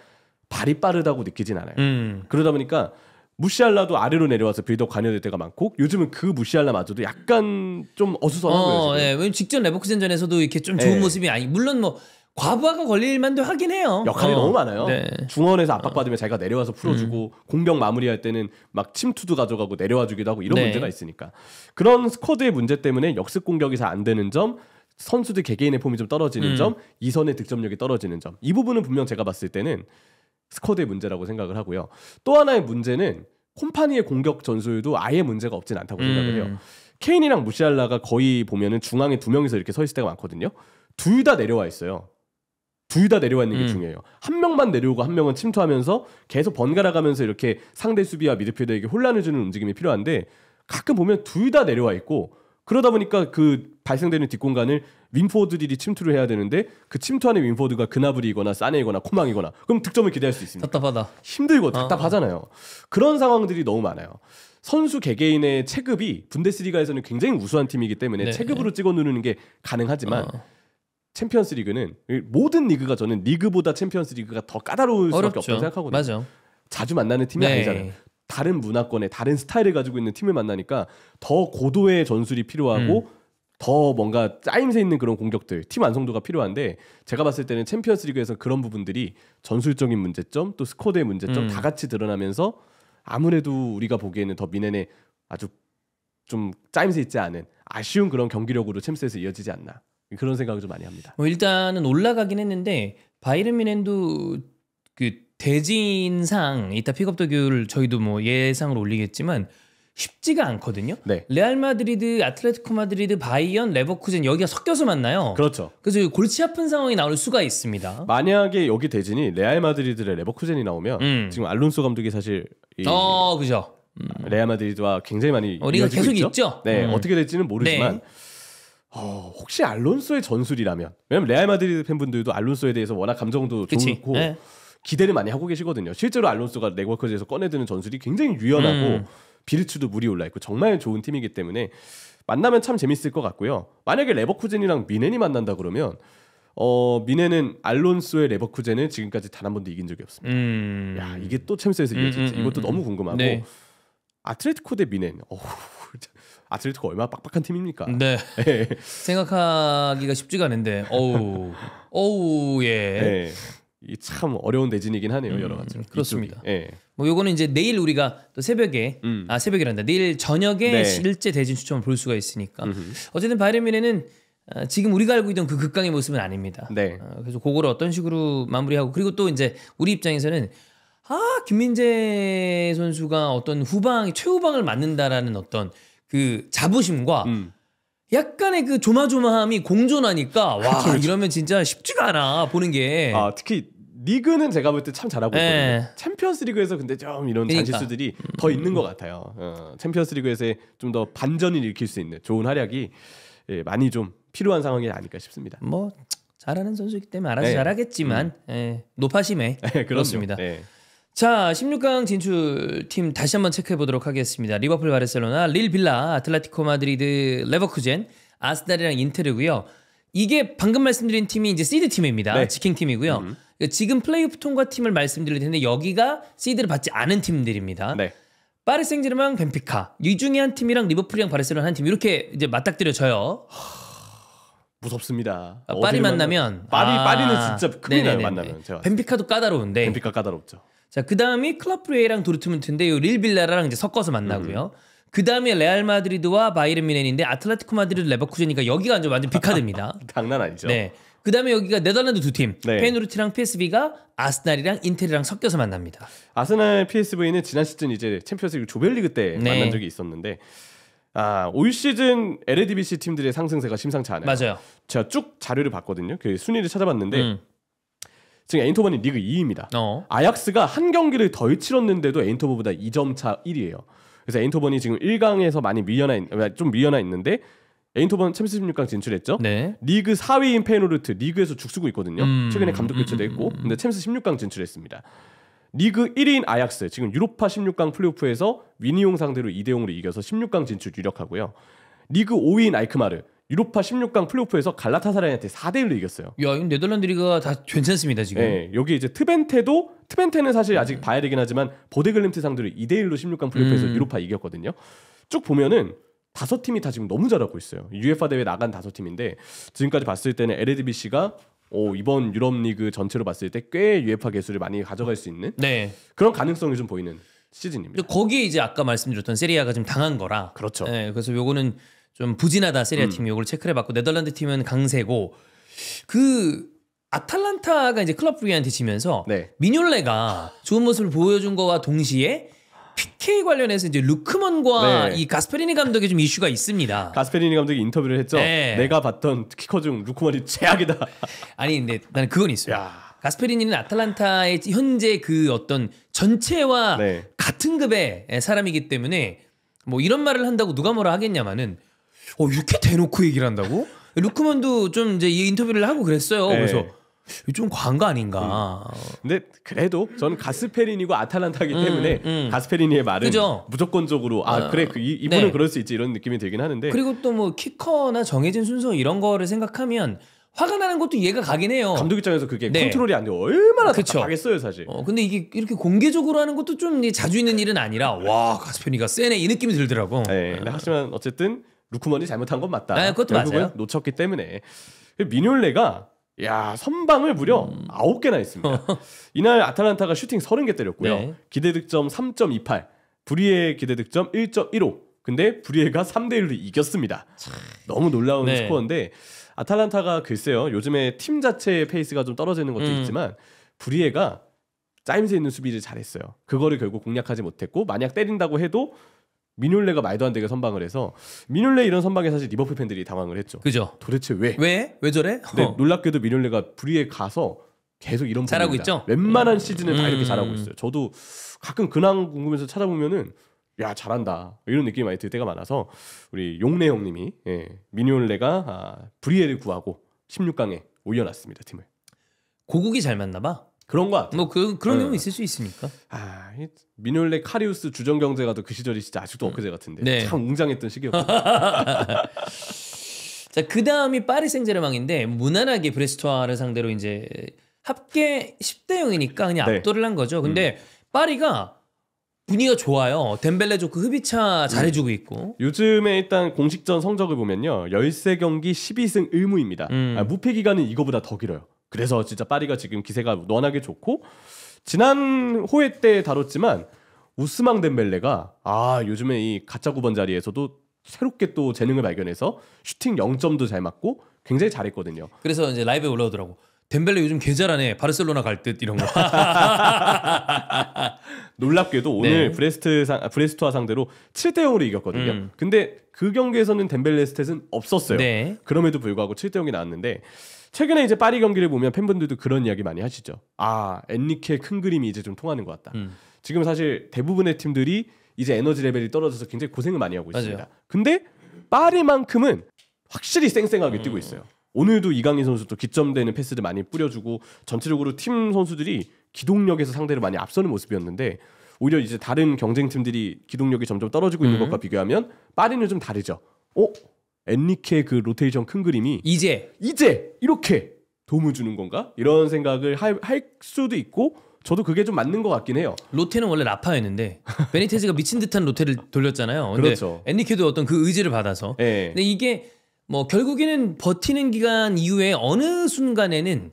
발이 빠르다고 느끼진 않아요. 그러다 보니까 무시알라도 아래로 내려와서 빌드업 관여될 때가 많고 요즘은 그 무시알라마저도 약간 좀 어수선하고요. 네. 왜냐면 직전 레버쿠젠전에서도 이렇게 좀 좋은 네. 모습이 아니 물론 뭐 과부하가 걸릴 만도 하긴 해요. 역할이 너무 많아요. 네. 중원에서 압박받으면 자기가 내려와서 풀어주고 공격 마무리할 때는 막 침투도 가져가고 내려와주기도 하고 이런 네. 문제가 있으니까 그런 스쿼드의 문제 때문에 역습 공격이 잘 안 되는 점 선수들 개개인의 폼이 좀 떨어지는 점 이선의 득점력이 떨어지는 점 이 부분은 분명 제가 봤을 때는 스쿼드의 문제라고 생각을 하고요. 또 하나의 문제는 콤파니의 공격 전술도 아예 문제가 없진 않다고 생각을 해요. 케인이랑 무시알라가 거의 보면은 중앙에 두 명이서 이렇게 서 있을 때가 많거든요. 둘 다 내려와 있어요. 둘 다 내려와 있는 게 중요해요. 한 명만 내려오고 한 명은 침투하면서 계속 번갈아 가면서 이렇게 상대 수비와 미드필더에게 혼란을 주는 움직임이 필요한데 가끔 보면 둘 다 내려와 있고 그러다 보니까 그 발생되는 뒷공간을 윈포드들이 침투를 해야 되는데 그 침투하는 윈포드가 그나브리이거나 사네이거나 코망이거나 그럼 득점을 기대할 수 있습니다. 답답하다. 힘들고 답답하잖아요. 그런 상황들이 너무 많아요. 선수 개개인의 체급이 분데스리가에서는 굉장히 우수한 팀이기 때문에 네. 체급으로 찍어 누르는 게 가능하지만 챔피언스 리그는 모든 리그가 저는 리그보다 챔피언스 리그가 더 까다로울 수밖에 어렵죠. 없다고 생각하거든요. 맞아. 자주 만나는 팀이 네. 아니잖아요. 다른 문화권의 다른 스타일을 가지고 있는 팀을 만나니까 더 고도의 전술이 필요하고 더 뭔가 짜임새 있는 그런 공격들, 팀 완성도가 필요한데 제가 봤을 때는 챔피언스 리그에서 그런 부분들이 전술적인 문제점 또 스쿼드의 문제점 다 같이 드러나면서 아무래도 우리가 보기에는 더 미넨의 아주 좀 짜임새 있지 않은 아쉬운 그런 경기력으로 챔스에서 이어지지 않나 그런 생각을 좀 많이 합니다. 뭐 일단은 올라가긴 했는데 바이에른 뮌헨도 그 대진상 이따 픽업 더규를 저희도 뭐 예상을 올리겠지만 쉽지가 않거든요. 네. 레알 마드리드, 아틀레티코 마드리드, 바이언, 레버쿠젠 여기가 섞여서 만나요. 그렇죠. 그래서 골치 아픈 상황이 나올 수가 있습니다. 만약에 여기 대진이 레알 마드리드의 레버쿠젠이 나오면 지금 알론소 감독이 사실 이 그죠. 레알 마드리드와 굉장히 많이 우리가 이어지고 계속 있죠. 네, 어떻게 될지는 모르지만 네. 혹시 알론소의 전술이라면, 왜냐면 레알 마드리드 팬분들도 알론소에 대해서 워낙 감정도 좋고 네. 기대를 많이 하고 계시거든요. 실제로 알론소가 레거커즈에서 꺼내드는 전술이 굉장히 유연하고 비르츠도 물이 올라 있고 정말 좋은 팀이기 때문에 만나면 참 재밌을 것 같고요. 만약에 레버쿠젠이랑 미넨이 만난다 그러면 미넨은 알론소의 레버쿠젠을 지금까지 단 한 번도 이긴 적이 없습니다. 야, 이게 또 챔스에서 이겨질지 이것도 너무 궁금하고 네. 아틀레티코 대 미넨. 아틀레티코 얼마나 빡빡한 팀입니까? 네. 생각하기가 쉽지가 않은데. 어우 예. 네. 이 참 어려운 대진이긴 하네요. 여러 가지로. 그렇습니다. 네. 뭐 요거는 이제 내일 우리가 또 새벽에 새벽이란다. 내일 저녁에 네. 실제 대진 추첨을 볼 수가 있으니까. 어쨌든 바이에른 뮌헨은 지금 우리가 알고 있던 그 극강의 모습은 아닙니다. 네. 그래서 그거를 어떤 식으로 마무리하고 그리고 또 이제 우리 입장에서는 김민재 선수가 어떤 최후방을 맞는다라는 어떤 그 자부심과 약간의 그 조마조마함이 공존하니까 와 그렇죠. 이러면 진짜 쉽지가 않아 보는 게. 특히 리그는 제가 볼 때 참 잘하고 있거든요. 챔피언스 리그에서 근데 좀 이런 그러니까. 잔실수들이 더 있는 것 같아요. 챔피언스 리그에서의 좀 더 반전을 일으킬 수 있는 좋은 활약이 많이 좀 필요한 상황이 아닐까 싶습니다. 뭐 잘하는 선수이기 때문에 알아서 네. 잘하겠지만 노파심에 그렇습니다. 네. 자 16강 진출 팀 다시 한번 체크해 보도록 하겠습니다. 리버풀, 바르셀로나, 릴, 빌라, 아틀레티코 마드리드, 레버쿠젠, 아스날이랑 인테르고요. 이게 방금 말씀드린 팀이 이제 시드 팀입니다. 네. 지킹 팀이고요. 지금 플레이오프 통과 팀을 말씀드릴 텐데 여기가 시드를 받지 않은 팀들입니다. 네. 파리 생제르맹, 벤피카 이 중에 한 팀이랑 리버풀이랑 바르셀로나 한 팀 이렇게 이제 맞닥뜨려져요. 무섭습니다. 파리 만나면 파리는 진짜 큰일 나요. 만나면 제가 벤피카도 까다로운데. 벤피카 까다롭죠. 자, 그다음이 클럽 브레이랑 도르트문트인데 요 릴 빌라랑 이제 섞어서 만나고요. 그다음에 레알 마드리드와 바이에른 뮌헨인데 아틀레티코 마드리드, 레버쿠젠이니까 여기가 완전 비카드입니다. 장난 아니죠. 네. 그다음에 여기가 네덜란드 두 팀. 네. 페이누르트랑 PSV가 아스날이랑 인텔이랑 섞여서 만납니다. 아스날 PSV는 지난 시즌 이제 챔피언스리그 조별리그 때 만난 적이 있었는데 올 시즌 LADBC 팀들의 상승세가 심상치 않아요. 맞아요. 제가 쭉 자료를 봤거든요. 그 순위를 찾아봤는데 지금 에인토번이 리그 2위입니다. 아약스가 한 경기를 덜 치렀는데도 에인토번보다 2점 차 1위예요. 그래서 에인토번이 지금 1강에서 많이 밀려나 있는데 에인토번 챔스 16강 진출했죠. 네. 리그 4위인 페이노르트 리그에서 죽쓰고 있거든요. 최근에 감독 교체도 했고 근데 챔스 16강 진출했습니다. 리그 1위인 아약스 지금 유로파 16강 플레이오프에서 위니용 상대로 2대0으로 이겨서 16강 진출 유력하고요. 리그 5위인 알크마르 유로파 16강 플레이오프에서 갈라타사라이한테 4대1로 이겼어요. 야, 이건 네덜란드 리그가 다 괜찮습니다 지금. 네, 여기 이제 트벤테는 사실 아직 봐야 되긴 하지만 보데글림트 상대로 2대1로 16강 플레이오프에서 유로파 이겼거든요. 쭉 보면은 5팀이 다 지금 너무 잘하고 있어요. UEFA 대회 나간 5팀인데 지금까지 봤을 때는 LADBC가 이번 유럽 리그 전체로 봤을 때 꽤 UEFA 개수를 많이 가져갈 수 있는 그런 가능성이 좀 보이는 시즌입니다. 거기에 이제 아까 말씀드렸던 세리아가 좀 당한 거라. 그렇죠. 네, 그래서 요거는 좀 부진하다 세리아 팀이 요걸 체크를 해봤고 네덜란드 팀은 강세고 그 아탈란타가 이제 클럽 브리한테 지면서 미뇰레가 좋은 모습을 보여준 거와 동시에 PK 관련해서 이제 루크먼과 이 가스페리니 감독의 좀 이슈가 있습니다. 가스페리니 감독이 인터뷰를 했죠. 내가 봤던 키커 중 루크먼이 최악이다. 아니 근데 나는 그건 있어요. 가스페리니는 아탈란타의 현재 그 어떤 전체와 같은 급의 사람이기 때문에 뭐 이런 말을 한다고 누가 뭐라 하겠냐마는 이렇게 대놓고 얘기를 한다고? 루크먼도 좀 이제 이 인터뷰를 하고 그랬어요. 그래서 좀 과한 거 아닌가. 근데 그래도 저는 가스페리니고 아탈란타이기 때문에 가스페리니의 말은 그죠? 무조건적으로 그래 이분은 그럴 수 있지 이런 느낌이 들긴 하는데 그리고 또 뭐 키커나 정해진 순서 이런 거를 생각하면 화가 나는 것도 이해가 가긴 해요. 감독 입장에서 그게 컨트롤이 안 되고 얼마나 답답하겠어요 사실. 근데 이게 이렇게 공개적으로 하는 것도 좀 자주 있는 일은 아니라 와 가스페리니가 세네 이 느낌이 들더라고. 네, 하지만 어쨌든 루크먼이 잘못한 건 맞다. 그것도 맞아요. 놓쳤기 때문에 미뇰레가 선방을 무려 9개나 했습니다. 이날 아탈란타가 슈팅 30개 때렸고요. 기대 득점 3.28, 브리에 기대 득점 1.15. 근데 브리에가 3대1로 이겼습니다. 너무 놀라운 스코어인데 아탈란타가 글쎄요. 요즘에 팀 자체의 페이스가 좀 떨어지는 것도 있지만 브리에가 짜임새 있는 수비를 잘했어요. 그거를 결국 공략하지 못했고 만약 때린다고 해도 미뇰레가 말도 안 되게 선방을 해서 미뇰레 이런 선방에 사실 리버풀 팬들이 당황을 했죠. 그죠? 도대체 왜? 왜 저래? 근데 놀랍게도 미뇰레가 브리에 가서 계속 이런 잘하고 있죠. 웬만한 시즌은 다 이렇게 잘하고 있어요. 저도 가끔 근황 궁금해서 찾아보면은 야 잘한다 이런 느낌이 많이 들 때가 많아서 우리 용래 형님이 미뉴올레가 브리에를 구하고 16강에 올려놨습니다 팀을. 고국이 잘 맞나 봐. 그런 거 같아. 뭐 그런 경우 있을 수 있으니까. 미뉴올레 카리우스 주전 경제가 그 시절이 진짜 아직도 엊그제 같은데 네. 참 웅장했던 시기였거든요. 자, 그 다음이 파리 생제르맹인데 무난하게 브레스토아를 상대로 이제 합계 10대 0이니까 그냥 네. 압도를 한 거죠. 근데 파리가 분위기가 좋아요. 덴벨레 좋고 흐비차 잘해주고 있고. 요즘에 일단 공식전 성적을 보면요. 13경기 12승 1무입니다. 무패 기간은 이거보다 더 길어요. 그래서 진짜 파리가 지금 기세가 워낙에 좋고 지난 호회 때 다뤘지만 우스망 덴벨레가 요즘에 이 가짜 9번 자리에서도 새롭게 또 재능을 발견해서 슈팅 0점도 잘 맞고 굉장히 잘했거든요. 그래서 이제 라이브에 올라오더라고. 덴벨레 요즘 개 잘하네. 바르셀로나 갈 듯 이런 거. 놀랍게도 오늘 브레스토아 상대로 7대 0으로 이겼거든요. 근데 그 경기에서는 덴벨레 스탯은 없었어요. 네. 그럼에도 불구하고 7대 0이 나왔는데 최근에 이제 파리 경기를 보면 팬분들도 그런 이야기 많이 하시죠. 엔리케 큰 그림이 이제 좀 통하는 것 같다. 지금 사실 대부분의 팀들이 이제 에너지 레벨이 떨어져서 굉장히 고생을 많이 하고 있습니다. 맞아요. 근데 파리만큼은 확실히 쌩쌩하게 뛰고 있어요. 오늘도 이강인 선수도 기점되는 패스를 많이 뿌려주고 전체적으로 팀 선수들이 기동력에서 상대를 많이 앞서는 모습이었는데 오히려 이제 다른 경쟁팀들이 기동력이 점점 떨어지고 있는 것과 비교하면 파리는 좀 다르죠. 엔리케 그 로테이션 큰 그림이 이제 이렇게 도움을 주는 건가? 이런 생각을 할 수도 있고 저도 그게 좀 맞는 것 같긴 해요. 로테는 원래 라파였는데 베니테즈가 미친 듯한 로테를 돌렸잖아요. 근데 그렇죠. 엔리케도 어떤 그 의지를 받아서. 네. 근데 이게 뭐 결국에는 버티는 기간 이후에 어느 순간에는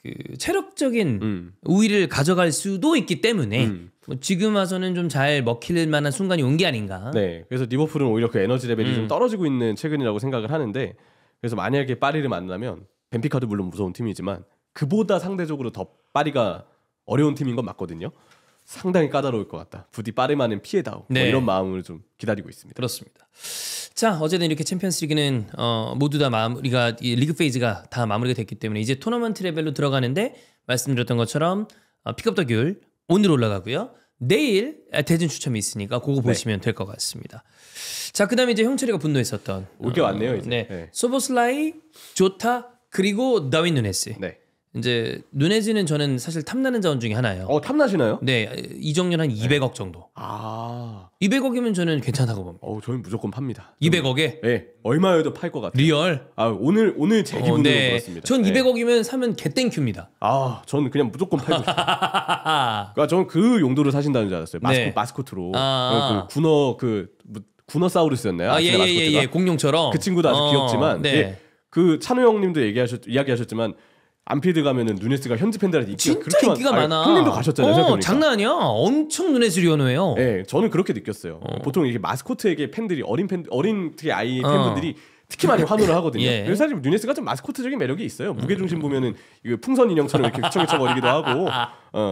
그 체력적인 우위를 가져갈 수도 있기 때문에 뭐 지금 와서는 좀 잘 먹힐 만한 순간이 온 게 아닌가. 네. 그래서 리버풀은 오히려 그 에너지 레벨이 좀 떨어지고 있는 최근이라고 생각을 하는데 그래서 만약에 파리를 만나면 벤피카도 물론 무서운 팀이지만 그보다 상대적으로 더 파리가 어려운 팀인 건 맞거든요. 상당히 까다로울 것 같다. 부디 파리만은 피해다오. 네. 뭐 이런 마음을 좀 기다리고 있습니다. 그렇습니다. 자, 어제는 이렇게 챔피언스리그는 모두 다 마무리가 리그 페이지가 다 마무리가 됐기 때문에 이제 토너먼트 레벨로 들어가는데 말씀드렸던 것처럼 픽업 더 귤 오늘 올라가고요. 내일 대진 추첨이 있으니까 그거 보시면 될 것 같습니다. 자, 그다음에 이제 형철이가 분노했었던 올게 왔네요 이제. 네. 소보슬라이, 조타 그리고 다윈 누네스. 네. 이제 누네즈는 저는 사실 탐나는 자원 중에 하나예요. 탐나시나요? 네, 이적률 한 200억 정도. 200억이면 저는 괜찮다고 봅니다. 저는 무조건 팝니다. 200억에? 네, 얼마여도 팔 것 같아요. 리얼? 오늘 제 기분으로 그렇습니다. 전 200억이면 사면 개땡큐입니다. 저는 그냥 무조건 팔고 싶어요. 그러니까 저는 그 용도로 사신다는 줄 알았어요. 마스코트로. 그 구너사우루스였나요? 예, 공룡처럼. 그 친구도 아주 귀엽지만, 네. 그 찬우 형님도 이야기하셨지만. 안필드 가면은 누네스가 현지 팬들한테 진짜 인기가 많아. 형님도 가셨잖아요. 장난 아니야. 엄청 누네스 리오노예요. 네, 저는 그렇게 느꼈어요. 보통 이렇게 마스코트에게 팬들이 어린 특히 아이 팬분들이 특히 많이 환호를 하거든요. 예. 그래서 사실 누네스가 좀 마스코트적인 매력이 있어요. 무게 중심 보면은 이거 풍선 인형처럼 이렇게 휘청휘청거리기도 하고.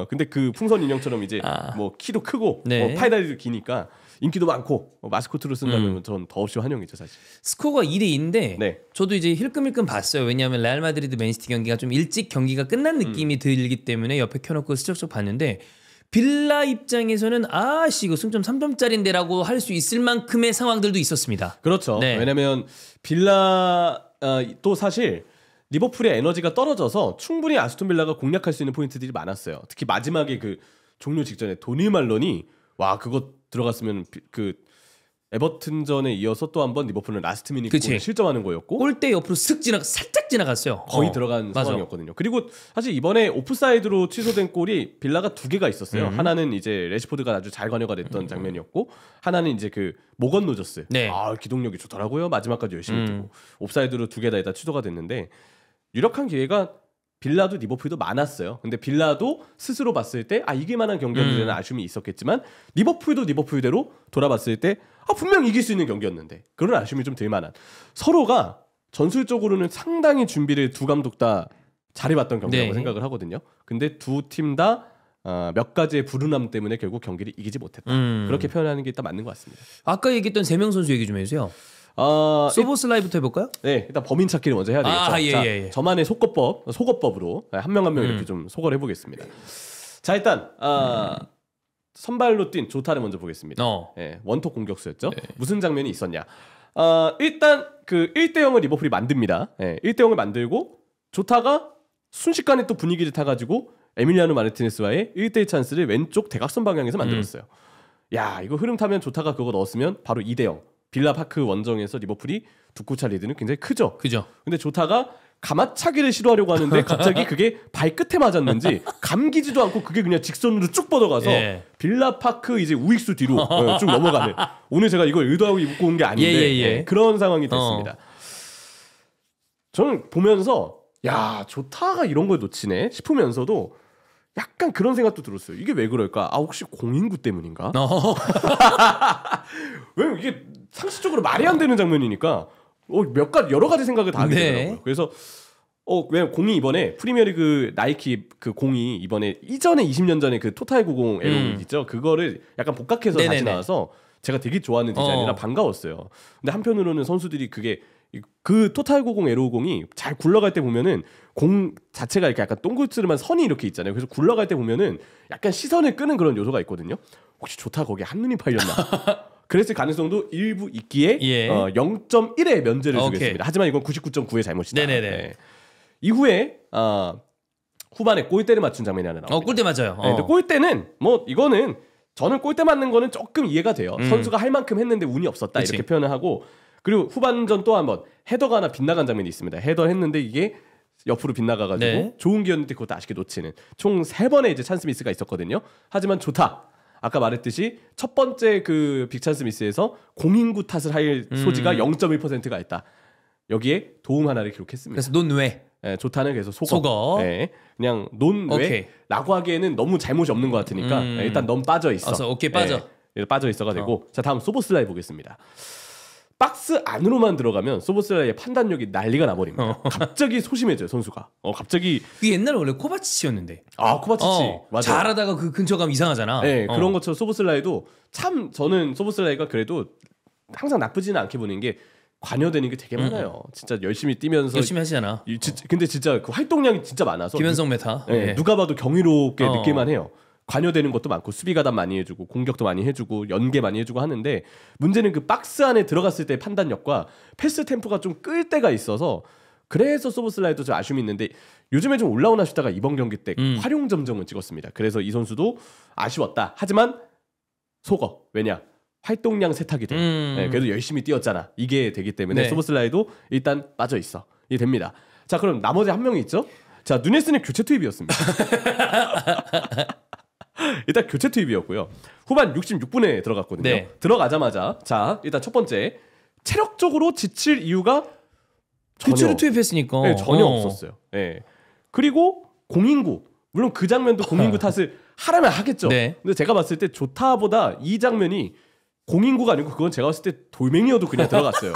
근데 그 풍선 인형처럼 이제 뭐 키도 크고 뭐 팔다리도 기니까. 인기도 많고 마스코트로 쓴다면 전 더없이 환영이죠 사실. 스코어가 2대2인데 저도 이제 힐끔힐끔 봤어요. 왜냐하면 레알 마드리드 맨시티 경기가 좀 일찍 경기가 끝난 느낌이 들기 때문에 옆에 켜놓고 슬쩍슬쩍 봤는데 빌라 입장에서는 이거 승점 3점짜리인데라고 할 수 있을 만큼의 상황들도 있었습니다. 그렇죠. 네. 왜냐하면 빌라 또 사실 리버풀의 에너지가 떨어져서 충분히 아스톤 빌라가 공략할 수 있는 포인트들이 많았어요. 특히 마지막에 그 종료 직전에 도니 말런이 그거 들어갔으면 그 에버튼전에 이어서 또 한 번 리버풀은 라스트 미닛 골을 실점하는 거였고 골대 옆으로 살짝 지나갔어요. 거의 들어간 상황이었거든요. 그리고 사실 이번에 오프사이드로 취소된 골이 빌라가 2개가 있었어요. 하나는 이제 레시포드가 아주 잘 관여가 됐던 장면이었고 하나는 이제 그 모건 노저스. 기동력이 좋더라고요. 마지막까지 열심히 뛰고 옵사이드로 2개 다 취소가 됐는데 유력한 기회가 빌라도 리버풀도 많았어요. 근데 빌라도 스스로 봤을 때 이길 만한 경기였는데는 아쉬움이 있었겠지만 리버풀도 리버풀대로 돌아봤을 때 분명 이길 수 있는 경기였는데 그런 아쉬움이 좀 들 만한 서로가 전술적으로는 상당히 준비를 두 감독 다 잘해봤던 경기라고 생각을 하거든요. 근데 두 팀 다 몇 가지의 불운함 때문에 결국 경기를 이기지 못했다. 그렇게 표현하는 게 일단 맞는 것 같습니다. 아까 얘기했던 3명 선수 얘기 좀 해주세요. 소보슬라이부터 해볼까요? 네, 일단 범인 찾기를 먼저 해야 되겠죠. 예. 저만의 속어법으로 한 명 이렇게 좀 소거를 해보겠습니다. 자, 일단 선발로 뛴 조타를 먼저 보겠습니다. 예, 원톱 공격수였죠. 네. 무슨 장면이 있었냐? 일단 그 1대0을 리버풀이 만듭니다. 예, 1대0을 만들고 조타가 순식간에 또 분위기를 타가지고 에밀리아노 마르티네스와의 1대1 찬스를 왼쪽 대각선 방향에서 만들었어요. 야, 이거 흐름 타면 조타가 그거 넣었으면 바로 2대0. 빌라파크 원정에서 리버풀이 두 골차 리드는 굉장히 크죠. 그죠. 근데 조타가 가마차기를 시도하려고 하는데 갑자기 그게 발끝에 맞았는지 감기지도 않고 그게 그냥 직선으로 쭉 뻗어가서 예. 빌라파크 이제 우익수 뒤로 쭉 넘어가는. 오늘 제가 이걸 의도하고 입고 온 게 아닌데 예. 그런 상황이 됐습니다. 저는 보면서 야, 조타가 이런 걸 놓치네 싶으면서도 약간 그런 생각도 들었어요. 이게 왜 그럴까? 혹시 공인구 때문인가? 왜 이게 상식적으로 말이 안 되는 장면이니까 여러 가지 생각을 다 하게 되더라고요. 그래서 왜 공이 이번에 프리미어리그 나이키 그 공이 이번에 이전에 20년 전에 그 토탈 90 에로공 있죠. 그거를 약간 복각해서 네네네. 다시 나와서 제가 되게 좋아하는 디자인이라 반가웠어요. 근데 한편으로는 선수들이 그게 그 토탈 90 에로공이 잘 굴러갈 때 보면은 공 자체가 이렇게 약간 동글스름한 선이 이렇게 있잖아요. 그래서 굴러갈 때 보면은 약간 시선을 끄는 그런 요소가 있거든요. 혹시 좋다 거기에 한눈이 팔렸나? 그랬을 가능성도 일부 있기에 0.1의 면제를 주겠습니다. 하지만 이건 99.9의 잘못이다. 네네네. 네. 이후에 후반에 골대를 맞춘 장면이 하나 나옵니다. 골대 맞아요. 네, 근데 골대는 뭐 이거는 저는 골대 맞는 거는 조금 이해가 돼요. 선수가 할 만큼 했는데 운이 없었다. 그치. 이렇게 표현을 하고 그리고 후반전 또 한번 헤더가 하나 빗나간 장면이 있습니다. 헤더 했는데 이게 옆으로 빗나가가지고 좋은 기회였는데 그것도 아쉽게 놓치는 총 3번의 이제 찬스 미스가 있었거든요. 하지만 좋다. 아까 말했듯이 첫 번째 그 빅찬스 미스에서 공인구 탓을 할 소지가 0.1%가 있다. 여기에 도움 하나를 기록했습니다. 그래서 논외. 네, 좋다는 그래서 속어. 네, 그냥 논외라고 하기에는 너무 잘못이 없는 것 같으니까 일단 넌 빠져 있어. 오케이 빠져. 네, 빠져 있어가 되고 자 다음 소보슬라이 보겠습니다. 박스 안으로만 들어가면 소보슬라이의 판단력이 난리가 나버립니다. 갑자기 소심해져요 선수가. 갑자기 그 옛날에 원래 코바치치였는데. 코바치치 맞아. 잘하다가 그 근처 가면 이상하잖아. 네, 그런 것처럼 소보슬라이도 참 저는 소보슬라이가 그래도 항상 나쁘지는 않게 보는 게 관여되는 게 되게 많아요. 진짜 열심히 뛰면서 열심히 하시잖아. 근데 진짜 그 활동량이 진짜 많아서 김현성 메타. 네, 누가 봐도 경이롭게 느낄만 해요. 관여되는 것도 많고 수비 가담 많이 해주고 공격도 많이 해주고 연계 많이 해주고 하는데 문제는 그 박스 안에 들어갔을 때 판단력과 패스 템포가 좀 끌 때가 있어서 그래서 소보슬라이도 좀 아쉬움이 있는데 요즘에 좀 올라오나 싶다가 이번 경기 때 활용 점정을 찍었습니다. 그래서 이 선수도 아쉬웠다. 하지만 속어. 왜냐? 활동량 세탁이 돼. 네, 그래도 열심히 뛰었잖아. 이게 되기 때문에 소보슬라이도 일단 빠져 있어. 이게 됩니다. 자, 그럼 나머지 한 명이 있죠? 자, 누네스는 교체 투입이었습니다. 일단 교체 투입이었고요. 후반 66분에 들어갔거든요. 네. 들어가자마자 자 일단 첫 번째 체력적으로 지칠 이유가 교체로 투입했으니까 전혀 없었어요. 네. 그리고 공인구 물론 그 장면도 공인구 탓을 하라면 하겠죠. 네. 근데 제가 봤을 때 좋다보다 이 장면이 공인구가 아니고 그건 제가 봤을 때 돌멩이여도 그냥 들어갔어요.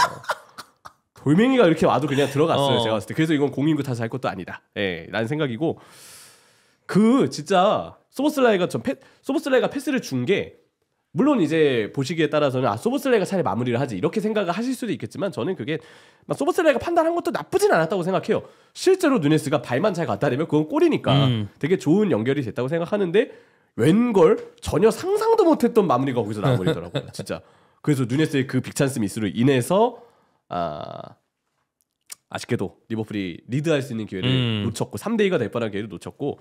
돌멩이가 이렇게 와도 그냥 들어갔어요. 제가 봤을 때. 그래서 이건 공인구 탓을 할 것도 아니다. 라는 생각이고 그 진짜 소보슬라이가 패스를 준 게 물론 이제 보시기에 따라서는 소보슬라이가 차라리 마무리를 하지 이렇게 생각을 하실 수도 있겠지만 저는 그게 막 소보슬라이가 판단한 것도 나쁘진 않았다고 생각해요. 실제로 누네스가 발만 잘 갖다 대면 그건 골이니까 되게 좋은 연결이 됐다고 생각하는데 웬걸 전혀 상상도 못했던 마무리가 거기서 나와버리더라고요. 진짜. 그래서 누네스의 그 빅찬스 미스로 인해서 아쉽게도 리버풀이 리드할 수 있는 기회를 놓쳤고 3대2가 될 뻔한 기회를 놓쳤고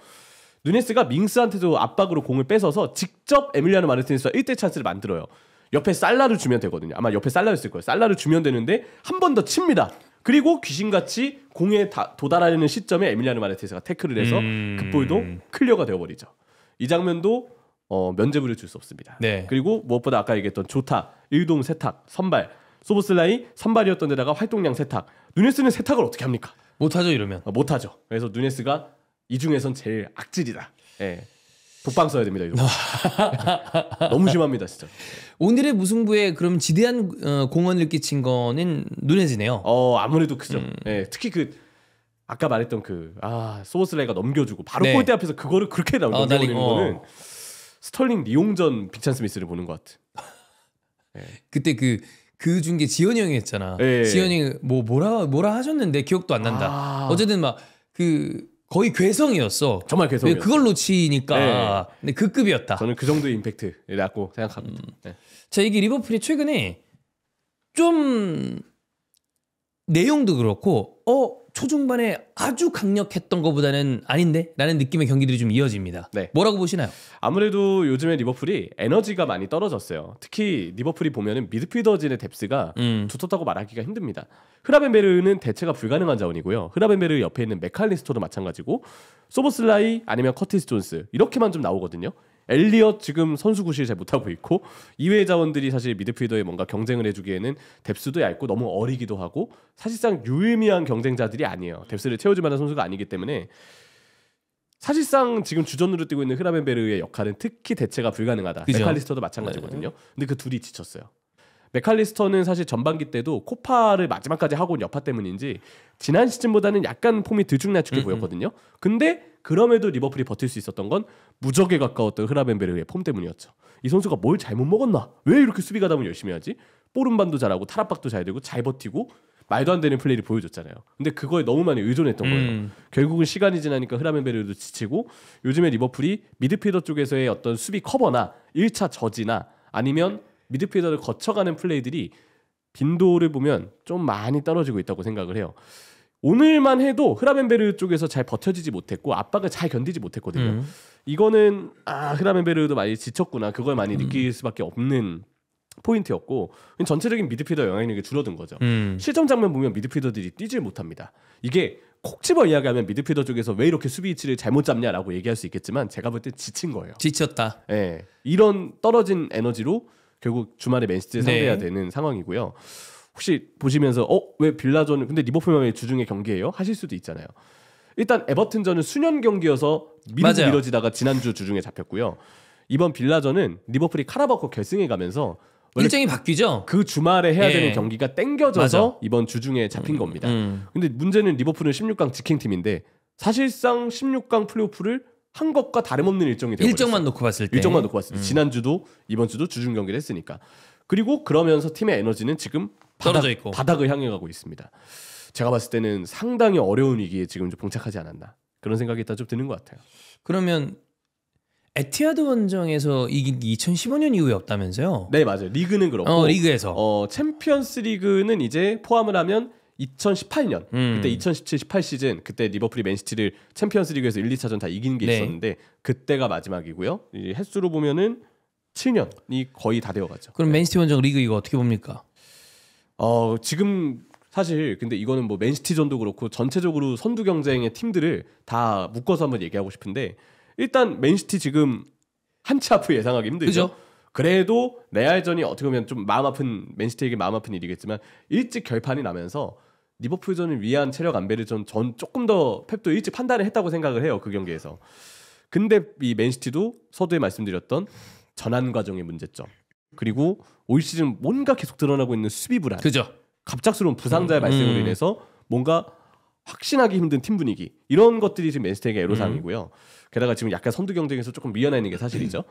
누네스가 밍스한테도 압박으로 공을 뺏어서 직접 에밀리아노 마르티네스와 1대 찬스를 만들어요. 옆에 살라를 주면 되거든요. 아마 옆에 살라였을 거예요. 살라를 주면 되는데 한 번 더 칩니다. 그리고 귀신같이 공에 도달하는 시점에 에밀리아노 마르티네스가 태클을 해서 그 볼도 클리어가 되어버리죠. 이 장면도 면죄부를 줄 수 없습니다. 네. 그리고 무엇보다 아까 얘기했던 조타, 일동 세탁, 선발 소보슬라이 선발이었던 데다가 활동량 세탁. 누네스는 세탁을 어떻게 합니까? 못하죠 이러면. 못하죠. 그래서 누네스가 이 중에선 제일 악질이다. 독방 써야 됩니다. 이런 거. 너무 심합니다, 진짜. 오늘의 무승부에 그럼 지대한 공헌을 끼친 거는 누네즈네요. 아무래도 그죠. 특히 그 아까 말했던 소보슬라이가 넘겨주고 바로 골대 앞에서 그거를 그렇게 넘겨버리는 거는 스털링 리용전 빅찬스 미스를 보는 것 같아. 그때 그 중계 지현이 형이 했잖아. 지현이 형이 뭐라 하셨는데 기억도 안 난다. 어쨌든 막 그 거의 괴성이었어. 정말 괴성이었어. 그걸 놓치니까. 네. 근데 그 급이었다. 저는 그 정도의 임팩트라고 생각합니다. 네. 자, 이게 리버풀이 최근에 좀 내용도 그렇고 초중반에 아주 강력했던 것보다는 아닌데? 라는 느낌의 경기들이 좀 이어집니다. 네. 뭐라고 보시나요? 아무래도 요즘에 리버풀이 에너지가 많이 떨어졌어요. 특히 리버풀이 보면은 미드필더진의 뎁스가 두텁다고 말하기가 힘듭니다. 흐라벤베르는 대체가 불가능한 자원이고요. 흐라벤베르 옆에 있는 맥칼리스터도 마찬가지고 소보슬라이 아니면 커티스 존스 이렇게만 좀 나오거든요. 엘리엇 지금 선수 구실 잘 못하고 있고 이외의 자원들이 사실 미드필더에 뭔가 경쟁을 해주기에는 뎁스도 얇고 너무 어리기도 하고 사실상 유의미한 경쟁자들이 아니에요. 뎁스를 채워줄 만한 선수가 아니기 때문에 사실상 지금 주전으로 뛰고 있는 흐라벤베르의 역할은 특히 대체가 불가능하다. 그죠? 맥칼리스터도 마찬가지거든요. 근데 그 둘이 지쳤어요. 맥칼리스터는 사실 전반기 때도 코파를 마지막까지 하고 온 여파 때문인지 지난 시즌보다는 약간 폼이 들쭉날쭉해 보였거든요. 근데 그럼에도 리버풀이 버틸 수 있었던 건 무적에 가까웠던 흐라벤베르의 폼 때문이었죠. 이 선수가 뭘 잘못 먹었나? 왜 이렇게 수비 가담을 열심히 하지? 볼음반도 잘하고 탈압박도 잘 되고 잘 버티고 말도 안 되는 플레이를 보여줬잖아요. 근데 그거에 너무 많이 의존했던 거예요. 결국은 시간이 지나니까 흐라벤베르도 지치고 요즘에 리버풀이 미드필더 쪽에서의 어떤 수비 커버나 1차 저지나 아니면 미드필더를 거쳐가는 플레이들이 빈도를 보면 좀 많이 떨어지고 있다고 생각을 해요. 오늘만 해도 흐라벤베르 쪽에서 잘 버텨지지 못했고 압박을 잘 견디지 못했거든요. 이거는 흐라벤베르도 많이 지쳤구나. 그걸 많이 느낄 수밖에 없는 포인트였고 전체적인 미드필더 영향력이 줄어든 거죠. 실점 장면 보면 미드필더들이 뛰질 못합니다. 이게 콕 집어 이야기하면 미드필더 쪽에서 왜 이렇게 수비 위치를 잘못 잡냐라고 얘기할 수 있겠지만 제가 볼 때 지친 거예요. 지쳤다. 네, 이런 떨어진 에너지로 결국 주말에 맨시티를 상대해야 되는 상황이고요. 혹시 보시면서 왜 빌라전은 근데 리버풀만의 주중의 경기예요? 하실 수도 있잖아요. 일단 에버튼전은 수년 경기여서 미뤄지다가 지난주 주중에 잡혔고요. 이번 빌라전은 리버풀이 카라바오 결승에 가면서 일정이 바뀌죠. 그 주말에 해야 되는 경기가 땡겨져서 이번 주중에 잡힌 겁니다. 근데 문제는 리버풀은 16강 직행팀인데 사실상 16강 플레이오프를 한 것과 다름없는 일정이 되어버렸어요. 일정만 놓고 봤을 때. 지난주도 이번 주도 주중 경기를 했으니까. 그리고 그러면서 팀의 에너지는 지금 떨어져 있고 바닥을 향해 가고 있습니다. 제가 봤을 때는 상당히 어려운 위기에 지금 좀 봉착하지 않았나 그런 생각이 일단 좀 드는 것 같아요. 그러면 에티하드 원정에서 이긴 게 2015년 이후에 없다면서요? 네, 맞아요. 리그는 그렇고 리그에서 챔피언스 리그는 이제 포함을 하면 2018년 그때 2017-18 시즌 그때 리버풀이 맨시티를 챔피언스 리그에서 1, 2차전 다 이긴 게 있었는데 그때가 마지막이고요. 이 횟수로 보면은 7년이 거의 다 되어가죠. 그럼 맨시티 원정 리그 이거 어떻게 봅니까? 지금 사실 근데 이거는 뭐 맨시티전도 그렇고 전체적으로 선두 경쟁의 팀들을 다 묶어서 한번 얘기하고 싶은데 일단 맨시티 지금 한치 앞을 예상하기 힘들죠. 그죠? 그래도 레알전이 어떻게 보면 좀 마음 아픈 맨시티에게 마음 아픈 일이겠지만 일찍 결판이 나면서 리버풀전을 위한 체력 안배를 전 조금 더 펩도 일찍 판단을 했다고 생각을 해요. 그 경기에서. 근데 이 맨시티도 서두에 말씀드렸던 전환 과정의 문제점 그리고 올 시즌 뭔가 계속 드러나고 있는 수비 불안 그죠. 갑작스러운 부상자의 발생으로 인해서 뭔가 확신하기 힘든 팀 분위기 이런 것들이 지금 맨시티에게 애로사항이고요. 게다가 지금 약간 선두 경쟁에서 조금 밀려나 있는 게 사실이죠.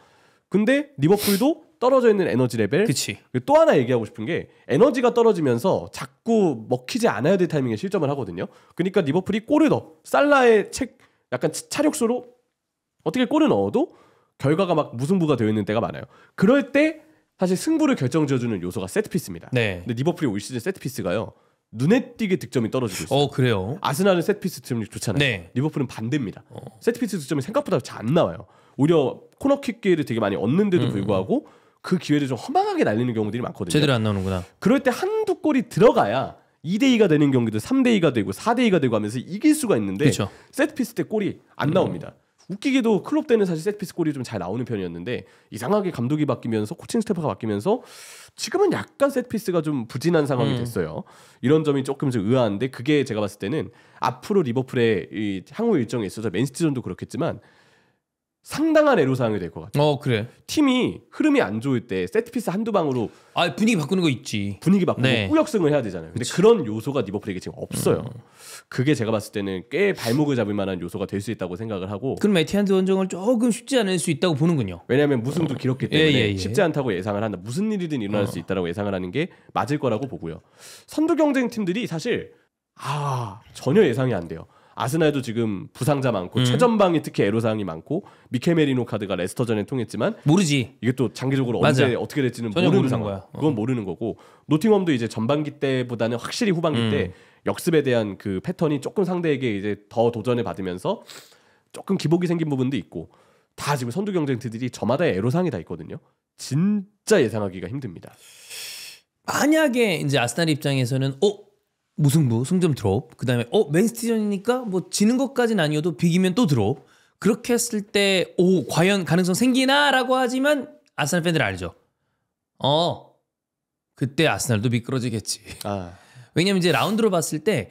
근데 리버풀도 떨어져 있는 에너지 레벨. 그치. 또 하나 얘기하고 싶은 게 에너지가 떨어지면서 자꾸 먹히지 않아야 될 타이밍에 실점을 하거든요. 그러니까 리버풀이 골을 넣어 살라의 약간 차력소로 어떻게 골을 넣어도 결과가 막 무승부가 되어 있는 때가 많아요. 그럴 때 사실 승부를 결정지어주는 요소가 세트피스입니다. 네. 근데 리버풀이 올 시즌 세트피스가요. 눈에 띄게 득점이 떨어지고 있어요. 그래요? 아스날은 세트피스 득점이 좋잖아요. 네. 리버풀은 반대입니다. 세트피스 득점이 생각보다 잘 안 나와요. 오히려 코너킥 기회를 되게 많이 얻는데도 불구하고 그 기회를 좀 허망하게 날리는 경우들이 많거든요. 제대로 안 나오는구나. 그럴 때 한두 골이 들어가야 2대2가 되는 경기도 3대2가 되고 4대2가 되고 하면서 이길 수가 있는데 그쵸. 세트피스 때 골이 안 나옵니다. 웃기게도 클럽 때는 사실 세트피스 골이 좀 잘 나오는 편이었는데 이상하게 감독이 바뀌면서 코칭 스태프가 바뀌면서 지금은 약간 세트피스가 좀 부진한 상황이 됐어요. 이런 점이 조금 좀 의아한데 그게 제가 봤을 때는 앞으로 리버풀의 이 향후 일정에 있어서 맨시티전도 그렇겠지만 상당한 애로사항이 될 것 같아요. 그래. 팀이 흐름이 안 좋을 때 세트피스 한두 방으로 분위기 바꾸는 거 있지. 분위기 바꾸고 꾸역승을 해야 되잖아요. 근데 그런 요소가 리버풀에게 지금 없어요. 그게 제가 봤을 때는 꽤 발목을 잡을 만한 요소가 될 수 있다고 생각을 하고 그럼 에티하드 원정을 조금 쉽지 않을 수 있다고 보는군요. 왜냐하면 무승도 길었기 때문에 쉽지 않다고 예상을 한다. 무슨 일이든 일어날 수 있다고 예상을 하는 게 맞을 거라고 보고요. 선두 경쟁 팀들이 사실 전혀 예상이 안 돼요. 아스날도 지금 부상자 많고 최전방이 특히 애로사항이 많고 미켈 메리노 카드가 레스터전에 통했지만 모르지. 이게 또 장기적으로 맞아. 언제 어떻게 될지는 전혀 모르는 모르는 상황. 거야. 그건 모르는 거고 노팅엄도 이제 전반기 때보다는 확실히 후반기 때 역습에 대한 그 패턴이 조금 상대에게 이제 더 도전을 받으면서 조금 기복이 생긴 부분도 있고 다 지금 선두 경쟁팀들이 저마다의 애로사항이 다 있거든요. 진짜 예상하기가 힘듭니다. 만약에 이제 아스날 입장에서는 무승부, 승점 드롭. 그다음에 맨시티전이니까 뭐 지는 것까지는 아니어도 비기면 또 드롭. 그렇게 했을 때 과연 가능성 생기나라고 하지만 아스날 팬들 알죠. 그때 아스날도 미끄러지겠지. 왜냐면 이제 라운드로 봤을 때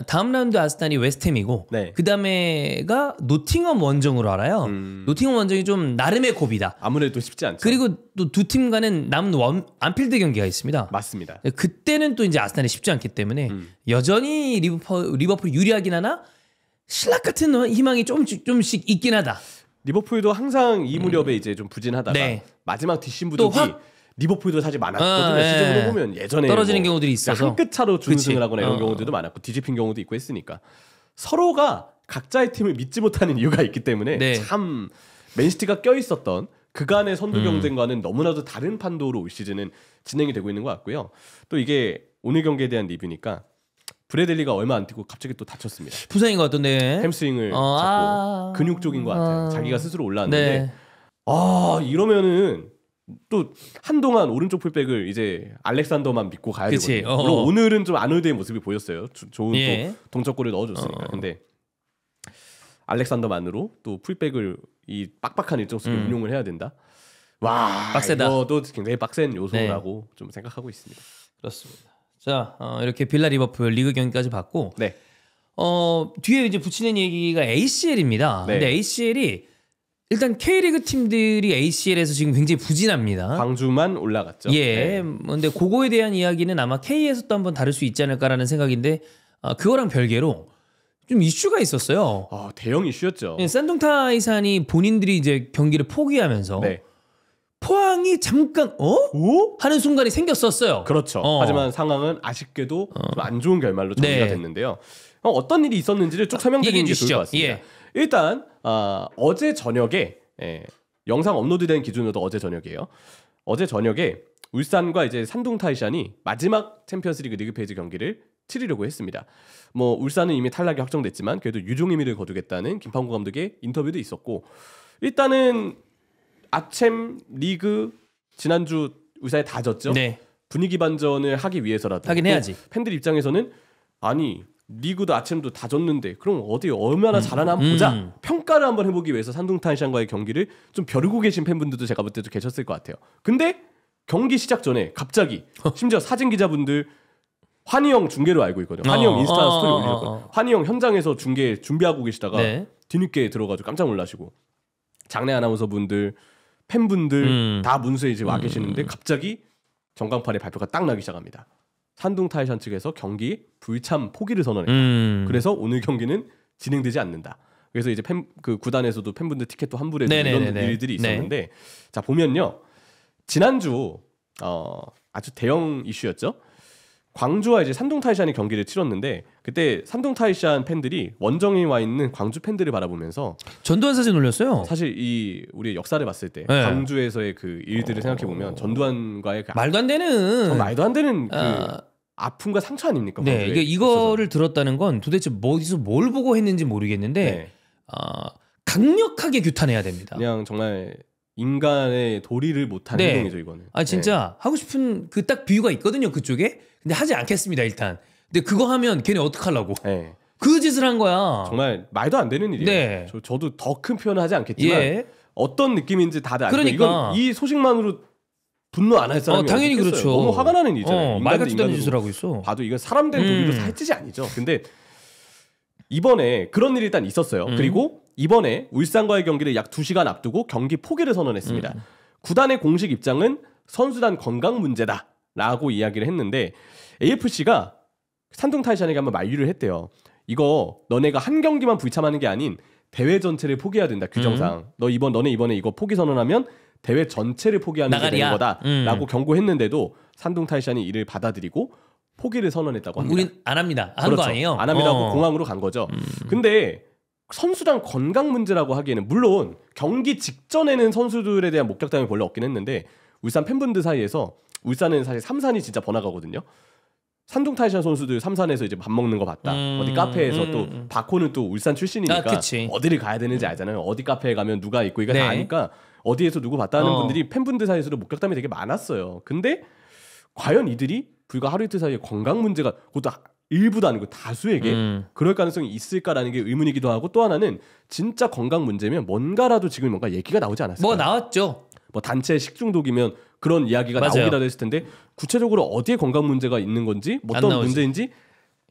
다음 라운드 아스날이 웨스트햄이고 네. 그다음에가 노팅엄 원정으로 알아요. 노팅엄 원정이 좀 나름의 고비다. 아무래도 쉽지 않죠. 그리고 또 두 팀과는 남은 안필드 경기가 있습니다. 맞습니다. 그때는 또 이제 아스날이 쉽지 않기 때문에 여전히 리버풀 유리하긴 하나 신락 같은 희망이 조금씩 있긴 하다. 리버풀도 항상 이 무렵에 이제 좀 부진하다가 네. 마지막 뒷심부족이 리버풀도 사실 많았거든요. 시즌으로 보면 예전에 떨어지는 경우들이 있어서 한 끗 차로 준우승을 하거나 이런 경우들도 많았고 뒤집힌 경우도 있고 했으니까 서로가 각자의 팀을 믿지 못하는 이유가 있기 때문에 네. 참 맨시티가 껴있었던 그간의 선두 경쟁과는 너무나도 다른 판도로 올 시즌은 진행이 되고 있는 것 같고요. 또 이게 오늘 경기에 대한 리뷰니까 브래들리가 얼마 안 뛰고 갑자기 또 다쳤습니다. 부상인 것 같던데. 햄스트링을 잡고 근육 쪽인 것 같아요. 자기가 스스로 올라왔는데 네. 이러면은 또 한동안 오른쪽 풀백을 이제 알렉산더만 믿고 가야 그치. 되거든요. 물론 오늘은 좀 아놀드의 모습이 보였어요. 좋은 또 동점골을 넣어줬으니까. 근데 알렉산더만으로 또 풀백을 이 빡빡한 일정 속에 운용을 해야 된다. 와, 빡세다. 이것도 굉장히 빡센 요소라고 네. 좀 생각하고 있습니다. 그렇습니다. 자, 이렇게 빌라 리버풀 리그 경기까지 봤고, 네. 뒤에 이제 붙이는 얘기가 ACL입니다. 네. 근데 ACL이 일단 K리그 팀들이 ACL에서 지금 굉장히 부진합니다. 광주만 올라갔죠. 예. 네. 근데 그거에 대한 이야기는 아마 K에서도 한번 다룰 수 있지 않을까라는 생각인데, 그거랑 별개로 좀 이슈가 있었어요. 대형 이슈였죠. 산둥 타이산이 본인들이 이제 경기를 포기하면서 네. 포항이 잠깐 하는 순간이 생겼었어요. 그렇죠. 하지만 상황은 아쉽게도 좀 안 좋은 결말로 정리가 네. 됐는데요. 어떤 일이 있었는지를 쭉 설명드리는 게 좋을 것 같습니다. 예. 일단 어제 저녁에 영상 업로드된 기준으로도 어제 저녁이에요. 어제 저녁에 울산과 이제 산둥 타이샨이 마지막 챔피언스리그 리그 페이지 경기를 치르려고 했습니다. 뭐 울산은 이미 탈락이 확정됐지만 그래도 유종 의미를 거두겠다는 김판구 감독의 인터뷰도 있었고 일단은 아챔 리그 지난주 울산에 다 졌죠. 네. 분위기 반전을 하기 위해서라도 하긴 해야지. 팬들 입장에서는 아니 리그도 아챔도 다 졌는데 그럼 어디 얼마나 잘하나 한번 보자. 평가를 한번 해보기 위해서 산둥타이샨과의 경기를 좀 벼르고 계신 팬분들도 제가 볼 때도 계셨을 것 같아요. 근데 경기 시작 전에 갑자기 심지어 사진 기자분들 환희형 중계로 알고 있거든요. 환희형 인스타 스토리 올리셨거든요. 환희형 현장에서 중계 준비하고 계시다가 네. 뒤늦게 들어가지고 깜짝 놀라시고 장내 아나운서 분들 팬분들 다 문수에 이제 와 계시는데 갑자기 전광판에 발표가 딱 나기 시작합니다. 산둥 타이샨 측에서 경기 불참 포기를 선언했다. 그래서 오늘 경기는 진행되지 않는다. 그래서 이제 그 구단에서도 팬분들 티켓도 환불해주고 이런 일들이 있었는데 자 보면요. 지난주 아주 대형 이슈였죠. 광주와 이제 산둥 타이샨이 경기를 치렀는데 그때 산둥 타이샨 팬들이 원정에 와 있는 광주 팬들을 바라보면서 전두환 사진 올렸어요. 사실 이 우리 역사를 봤을 때 광주에서의 그 일들을 생각해 보면 전두환과의 그 말도 안 되는 말도 안 되는 그 아픔과 상처 아닙니까? 네, 이거를 들었다는 건 도대체 어디서 뭘 보고 했는지 모르겠는데 강력하게 규탄해야 됩니다. 그냥 정말 인간의 도리를 못한 행동이죠 이거는. 진짜 하고 싶은 그 딱 비유가 있거든요 그쪽에. 근데 하지 않겠습니다 일단. 근데 그거 하면 걔네 어떡하려고. 그 짓을 한 거야. 정말 말도 안 되는 일이에요. 네. 저도 더 큰 표현을 하지 않겠지만 어떤 느낌인지 다들 알죠. 그러니까. 이건 이 소식만으로 분노 안 할 사람이 당연히 없겠어요. 그렇죠. 너무 화가 나는 일이잖아요. 말 같지도 않은 짓을 하고 있어. 봐도 이건 사람 된 도리로 살 짓이 아니죠. 근데 이번에 그런 일이 일단 있었어요. 그리고 이번에 울산과의 경기를 약 2시간 앞두고 경기 포기를 선언했습니다. 구단의 공식 입장은 선수단 건강 문제다라고 이야기를 했는데 AFC가 산둥 타이샨에게 한번 만류를 했대요. 이거 너네가 한 경기만 불참하는 게 아닌 대회 전체를 포기해야 된다. 규정상. 너네 이번에 이거 포기 선언하면 대회 전체를 포기하는 게 되는 거다라고 경고했는데도 산둥 타이샨이 이를 받아들이고 포기를 선언했다고 합니다. 우린 안 합니다. 한 그렇죠. 거 아니에요? 안 합니다 하고 공항으로 간 거죠. 근데 선수단 건강 문제라고 하기에는 물론 경기 직전에는 선수들에 대한 목격담이 별로 없긴 했는데 울산 팬분들 사이에서 울산은 사실 삼산이 진짜 번화가거든요. 산둥 타이션 선수들 삼산에서 이제 밥 먹는 거 봤다. 어디 카페에서 또 바코는 또 울산 출신이니까 어디를 가야 되는지 알잖아요. 어디 카페에 가면 누가 있고 이거 다 아니까 어디에서 누구 봤다는 분들이 팬분들 사이에서도 목격담이 되게 많았어요. 근데 과연 이들이 불과 하루 이틀 사이에 건강 문제가 그것도 일부도 아니고 다수에게 그럴 가능성이 있을까라는 게 의문이기도 하고 또 하나는 진짜 건강 문제면 뭔가라도 지금 뭔가 얘기가 나오지 않았을까요? 뭐 나왔죠. 뭐 단체 식중독이면 그런 이야기가 나오기라도 했을 텐데 구체적으로 어디에 건강 문제가 있는 건지 어떤 문제인지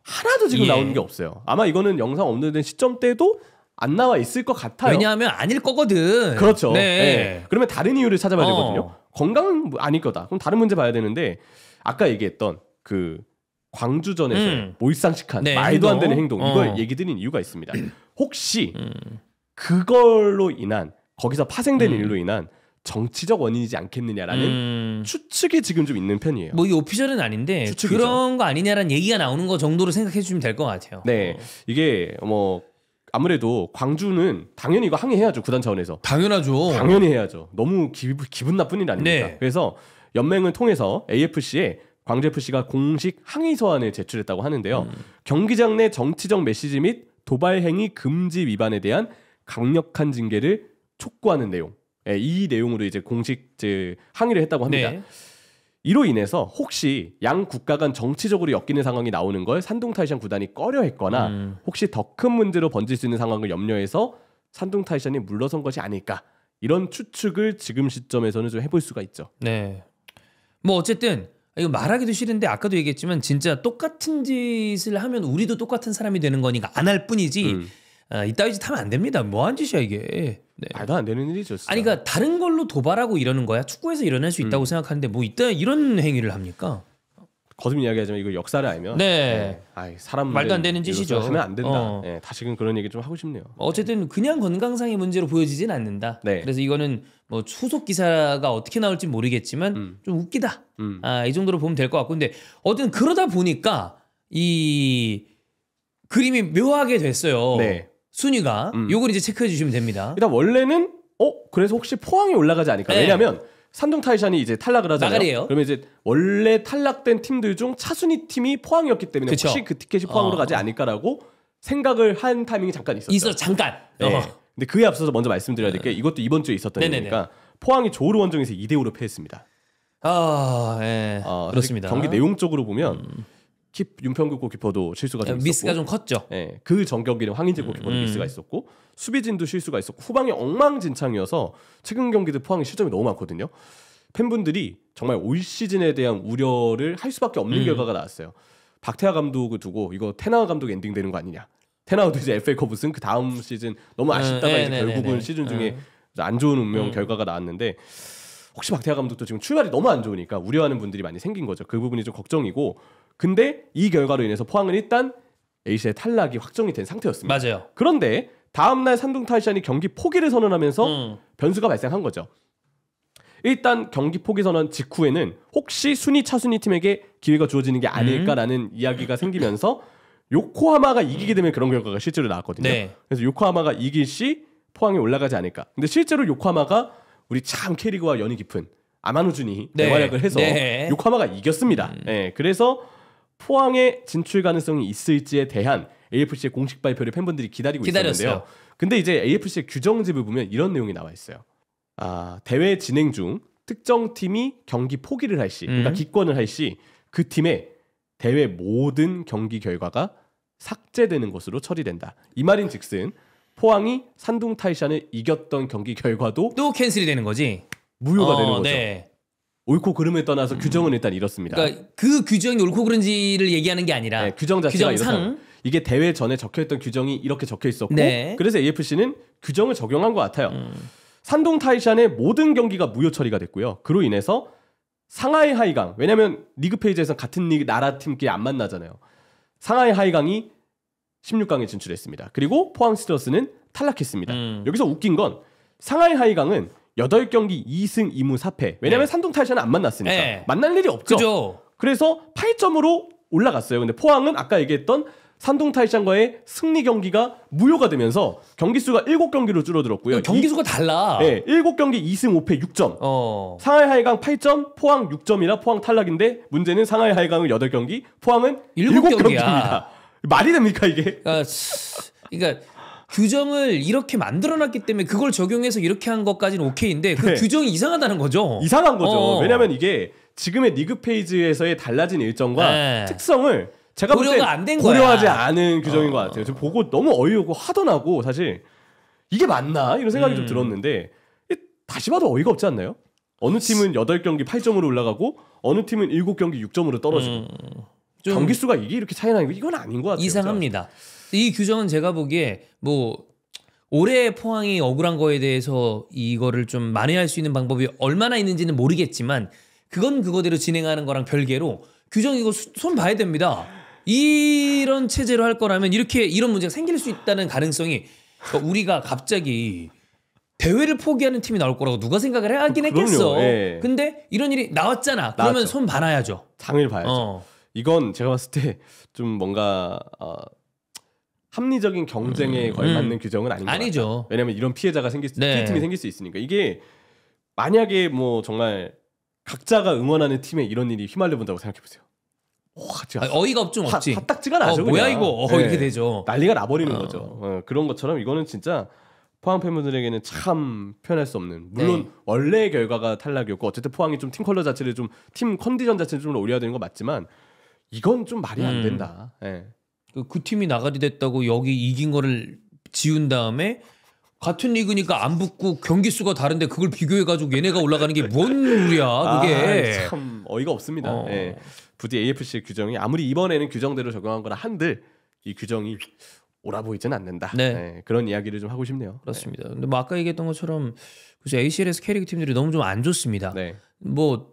하나도 지금 나오는 게 없어요. 아마 이거는 영상 업로드된 시점 때도 안 나와 있을 것 같아요. 왜냐하면 아닐 거거든. 그렇죠. 네. 그러면 다른 이유를 찾아봐야 되거든요. 건강은 아닐 거다. 그럼 다른 문제 봐야 되는데 아까 얘기했던 그 광주전에서 몰상식한 말도 안 되는 행동 이걸 얘기 드린 이유가 있습니다. 혹시 그걸로 인한 거기서 파생된 일로 인한 정치적 원인이지 않겠느냐라는 추측이 지금 좀 있는 편이에요. 뭐 이 오피셜은 아닌데 추측이죠. 그런 거 아니냐라는 얘기가 나오는 거 정도로 생각해 주시면 될 것 같아요. 네, 이게 뭐 아무래도 광주는 당연히 이거 항의해야죠. 구단 차원에서. 당연하죠. 당연히 해야죠. 너무 기분 나쁜 일 아닙니까? 네. 그래서 연맹을 통해서 AFC에 광주 FC가 공식 항의 서한을 제출했다고 하는데요. 경기장 내 정치적 메시지 및 도발 행위 금지 위반에 대한 강력한 징계를 촉구하는 내용. 이 내용으로 이제 공식 항의를 했다고 합니다. 네. 이로 인해서 혹시 양 국가 간 정치적으로 엮이는 상황이 나오는 걸 산둥 타이션 구단이 꺼려했거나 혹시 더 큰 문제로 번질 수 있는 상황을 염려해서 산둥 타이션이 물러선 것이 아닐까 이런 추측을 지금 시점에서는 좀 해볼 수가 있죠. 네. 뭐 어쨌든 이거 말하기도 싫은데 아까도 얘기했지만 진짜 똑같은 짓을 하면 우리도 똑같은 사람이 되는 거니까 안 할 뿐이지 이따위 짓 하면 안 됩니다. 뭐한 짓이야 이게. 네. 말도 안 되는 일이죠. 진짜. 아니 그러니까 다른 걸로 도발하고 이러는 거야. 축구에서 일어날 수 있다고 생각하는데 뭐 이따 이런 행위를 합니까? 거듭 이야기하지만 이거 역사를 알면 사람 말도 안 되는 짓이죠. 하면 안 된다. 다시금 그런 얘기 좀 하고 싶네요. 어쨌든 그냥 건강상의 문제로 보여지진 않는다. 네. 그래서 이거는 뭐 후속 기사가 어떻게 나올지 모르겠지만 좀 웃기다. 이 정도로 보면 될 것 같고 근데 어쨌든 그러다 보니까 이 그림이 묘하게 됐어요. 네. 순위가 요걸 이제 체크해 주시면 됩니다. 일단 원래는 그래서 혹시 포항에 올라가지 않을까? 네. 왜냐하면 산둥 타이션이 이제 탈락을 하잖아요. 나가리예요. 그러면 이제 원래 탈락된 팀들 중 차순위 팀이 포항이었기 때문에 그쵸? 혹시 그 티켓이 포항으로 가지 않을까라고 생각을 한 타이밍이 잠깐 있었죠. 잠깐. 네. 근데 그에 앞서서 먼저 말씀드려야 될 게 이것도 이번 주에 있었던 일이니까 포항이 조르 원정에서 2대5로 패했습니다. 그렇습니다. 경기 내용적으로 보면 윤평국 골키퍼도 실수가 좀 있었고 미스가 좀 컸죠. 네, 그 전경기는 황인재 골키퍼도 미스가 있었고 수비진도 실수가 있었고 후방이 엉망진창이어서 최근 경기들 포항의 실점이 너무 많거든요. 팬분들이 정말 올 시즌에 대한 우려를 할 수밖에 없는 결과가 나왔어요. 박태하 감독을 두고 이거 테나우 감독 엔딩 되는 거 아니냐. 테나우도 이제 FA컵 우승 그 다음 시즌 너무 아쉽다가 이제 결국은 시즌 중에 안 좋은 운명 결과가 나왔는데 혹시 박태하 감독도 지금 출발이 너무 안 좋으니까 우려하는 분들이 많이 생긴 거죠. 그 부분이 좀 걱정이고 근데 이 결과로 인해서 포항은 일단 A시의 탈락이 확정이 된 상태였습니다. 맞아요. 그런데 다음날 산둥 타이션이 경기 포기를 선언하면서 변수가 발생한 거죠. 일단 경기 포기 선언 직후에는 혹시 순위 차순위 팀에게 기회가 주어지는 게 아닐까라는 이야기가 생기면서 요코하마가 이기게 되면 그런 결과가 실제로 나왔거든요. 네. 그래서 요코하마가 이길 시 포항에 올라가지 않을까. 근데 실제로 요코하마가 우리 참 K리그와 연이 깊은 아마노준이 대활약을 해서 요코하마가 이겼습니다. 그래서 포항에 진출 가능성이 있을지에 대한 AFC의 공식 발표를 팬분들이 기다리고 있었는데요. 근데 이제 AFC의 규정집을 보면 이런 내용이 나와 있어요. 대회 진행 중 특정 팀이 경기 포기를 할 시, 그러니까 기권을 할 시 그 팀의 대회 모든 경기 결과가 삭제되는 것으로 처리된다. 이 말인즉슨 포항이 산둥 타이션을 이겼던 경기 결과도 또 캔슬이 되는 거지. 무효가 되는 거죠. 네. 옳고 그름을 떠나서 규정은 일단 이렇습니다. 그러니까 그 규정이 옳고 그른지를 얘기하는 게 아니라 규정 자체가 이렇다. 이게 대회 전에 적혀있던 규정이 이렇게 적혀 있었고 그래서 AFC는 규정을 적용한 것 같아요. 산둥 타이션의 모든 경기가 무효 처리가 됐고요. 그로 인해서 상하이 하이강 왜냐하면 리그 페이지에서 같은 리그 나라 팀끼리 안 만나잖아요. 상하이 하이강이 16강에 진출했습니다. 그리고 포항 스틸러스는 탈락했습니다. 여기서 웃긴 건 상하이 하이강은 8경기 2승 2무 4패. 왜냐면 산둥 타이션은 안 만났으니까. 만날 일이 없죠. 그죠. 그래서 8점으로 올라갔어요. 근데 포항은 아까 얘기했던 산동 타이šan과의 승리 경기가 무효가 되면서 경기 수가 7경기로 줄어들었고요. 경기 수가 달라. 네, 7경기 2승 5패 6점. 상하이 하이강 8점, 포항 6점이라 포항 탈락인데 문제는 상하이 하이강은 8경기, 포항은 7경기입니다. 말이 됩니까 이게? 그러니까 규정을 이렇게 만들어놨기 때문에 그걸 적용해서 이렇게 한 것까지는 오케이인데 그 규정이 이상하다는 거죠. 이상한 거죠. 왜냐하면 이게 지금의 리그 페이지에서의 달라진 일정과 특성을 제가 볼 때 고려하지 않은 규정인 것 같아요. 저 보고 너무 어이없고 화도 사실 이게 맞나 이런 생각이 좀 들었는데 다시 봐도 어이가 없지 않나요? 어느 팀은 8경기 8점으로 올라가고 어느 팀은 7경기 6점으로 떨어지고 경기 수가 이게 이렇게 차이 나는 거 이건 아닌 것 같아요. 이상합니다. 이 규정은 제가 보기에 뭐 올해 포항이 억울한 거에 대해서 이거를 좀 만회할 수 있는 방법이 얼마나 있는지는 모르겠지만 그건 그거대로 진행하는 거랑 별개로 규정 이거 손 봐야 됩니다. 이런 체제로 할 거라면 이런 문제가 생길 수 있다는 가능성이 그러니까 우리가 갑자기 대회를 포기하는 팀이 나올 거라고 누가 생각을 하긴 했겠어. 예. 근데 이런 일이 나왔잖아. 그러면 손 봐놔야죠. 당연히 봐야죠. 이건 제가 봤을 때 좀 뭔가 합리적인 경쟁에 걸맞는 규정은 아닌 것 같아요. 왜냐하면 이런 피해자가 피해팀이 생길 수 있으니까. 이게 만약에 뭐 정말 각자가 응원하는 팀에 이런 일이 휘말려 본다고 생각해 보세요. 어이가 없지. 화딱지가 나죠. 뭐야 이거 이렇게 되죠. 난리가 나버리는 거죠. 그런 것처럼 이거는 진짜 포항 팬분들에게는 참 표현할 수 없는. 물론 원래 결과가 탈락이었고 어쨌든 포항이 좀 팀 컬러 자체를 좀 팀 컨디션 자체를 좀 올려야 되는 거 맞지만 이건 좀 말이 안 된다. 그 팀이 나가리 됐다고 여기 이긴 거를 지운 다음에 같은 리그니까 안 붙고 경기 수가 다른데 그걸 비교해가지고 얘네가 올라가는 게 뭔 소리야 그게. 참 어이가 없습니다. 부디 AFC의 규정이 아무리 이번에는 규정대로 적용한 거나 한들 이 규정이 옳아 보이지는 않는다. 그런 이야기를 좀 하고 싶네요. 그렇습니다. 근데 뭐 아까 얘기했던 것처럼 그래서 ACL에서 K리그 팀들이 너무 좀 안 좋습니다. 뭐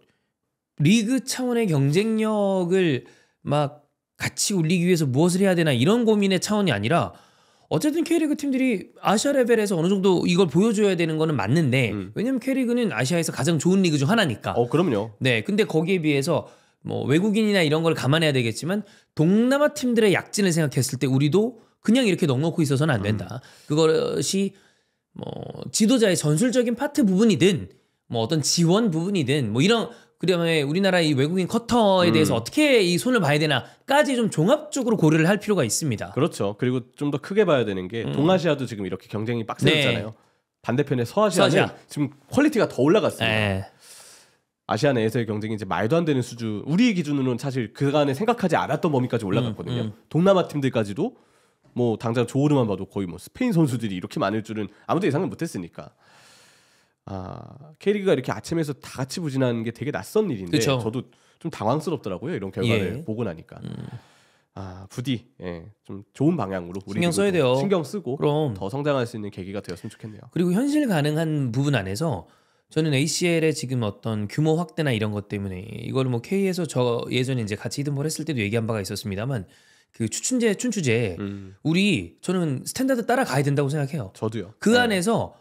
리그 차원의 경쟁력을 막 같이 올리기 위해서 무엇을 해야 되나 이런 고민의 차원이 아니라 어쨌든 K리그 팀들이 아시아 레벨에서 어느 정도 이걸 보여줘야 되는 거는 맞는데 왜냐면 K리그는 아시아에서 가장 좋은 리그 중 하나니까. 그럼요. 네, 근데 거기에 비해서 뭐 외국인이나 이런 걸 감안해야 되겠지만 동남아 팀들의 약진을 생각했을 때 우리도 그냥 이렇게 넉넉히 있어서는 안 된다. 그것이 뭐 지도자의 전술적인 파트 부분이든 뭐 어떤 지원 부분이든 뭐 이런 그다음에 우리나라 이 외국인 커터에 대해서 어떻게 이 손을 봐야 되나까지 좀 종합적으로 고려를 할 필요가 있습니다. 그렇죠. 그리고 좀 더 크게 봐야 되는 게 동아시아도 지금 이렇게 경쟁이 빡세졌잖아요. 반대편에 서아시아는 지금 퀄리티가 더 올라갔습니다. 아시아 내에서의 경쟁이 이제 말도 안 되는 수준. 우리 기준으로는 사실 그간에 생각하지 않았던 범위까지 올라갔거든요. 동남아 팀들까지도 뭐 당장 조르만 봐도 거의 뭐 스페인 선수들이 이렇게 많을 줄은 아무도 예상을 못했으니까. K리그가 이렇게 아침에서 다 같이 부진하는 게 되게 낯선 일인데 저도 좀 당황스럽더라고요. 이런 결과를 보고 나니까. 부디 좀 좋은 방향으로 우리 신경 써야 돼요. 신경 쓰고 그럼. 더 성장할 수 있는 계기가 되었으면 좋겠네요. 그리고 현실 가능한 부분 안에서 저는 ACL의 지금 어떤 규모 확대나 이런 것 때문에 이걸 뭐 K에서 저 예전에 이제 같이 히든볼 했을 때도 얘기한 바가 있었습니다만 그 춘추제 저는 스탠다드 따라가야 된다고 생각해요. 저도요. 그 안에서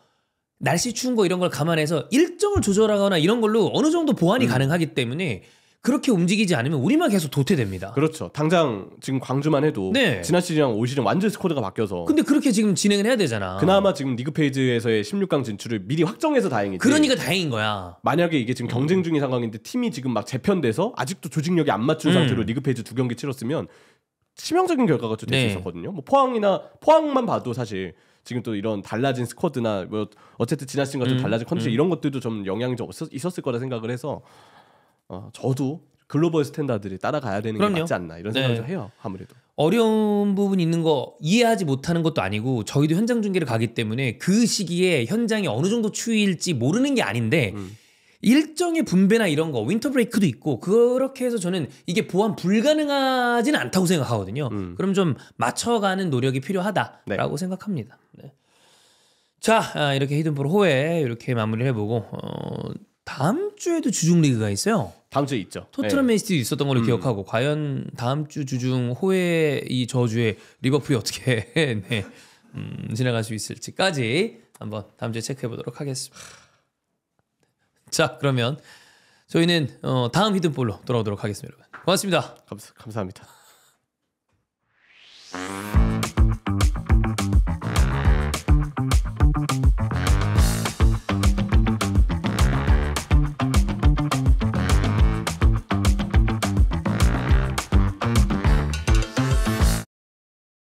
날씨 추운 거 이런 걸 감안해서 일정을 조절하거나 이런 걸로 어느 정도 보완이 가능하기 때문에 그렇게 움직이지 않으면 우리만 계속 도태됩니다. 그렇죠. 당장 지금 광주만 해도 지난 시즌이랑 올 시즌 완전 스쿼드가 바뀌어서 근데 그렇게 지금 진행을 해야 되잖아. 그나마 지금 리그 페이지에서의 16강 진출을 미리 확정해서 다행이지. 그러니까 다행인 거야. 만약에 이게 지금 경쟁 중인 상황인데 팀이 지금 막 재편돼서 아직도 조직력이 안 맞춘 상태로 리그 페이지 2경기 치렀으면 치명적인 결과가 좀 될 수 있었거든요. 뭐 포항만 봐도 사실 지금 또 이런 달라진 스쿼드나 뭐 어쨌든 지난 시즌 같은 달라진 컨디션 이런 것들도 좀 영향이 좀 있었을 거라 생각을 해서 저도 글로벌 스탠다드를 따라가야 되는 게 맞지 않나 이런 생각을 좀 해요. 아무래도 어려운 부분 있는 거 이해하지 못하는 것도 아니고 저희도 현장 중계를 가기 때문에 그 시기에 현장이 어느 정도 추위일지 모르는 게 아닌데 일정의 분배나 이런 거 윈터 브레이크도 있고 그렇게 해서 저는 이게 보완 불가능하지는 않다고 생각하거든요. 그럼 좀 맞춰가는 노력이 필요하다라고 생각합니다. 자, 이렇게 히든볼 호에 이렇게 마무리를 해보고 다음 주에도 주중 리그가 있어요. 다음 주에 있죠. 토트넘 맨시티도 있었던 걸로 기억하고 과연 다음 주 주중 호의 이 저주에 리버풀이 어떻게 지나갈 수 있을지까지 한번 다음 주에 체크해 보도록 하겠습니다. 자, 그러면 저희는 다음 히든볼로 돌아오도록 하겠습니다. 여러분. 고맙습니다. 감사합니다.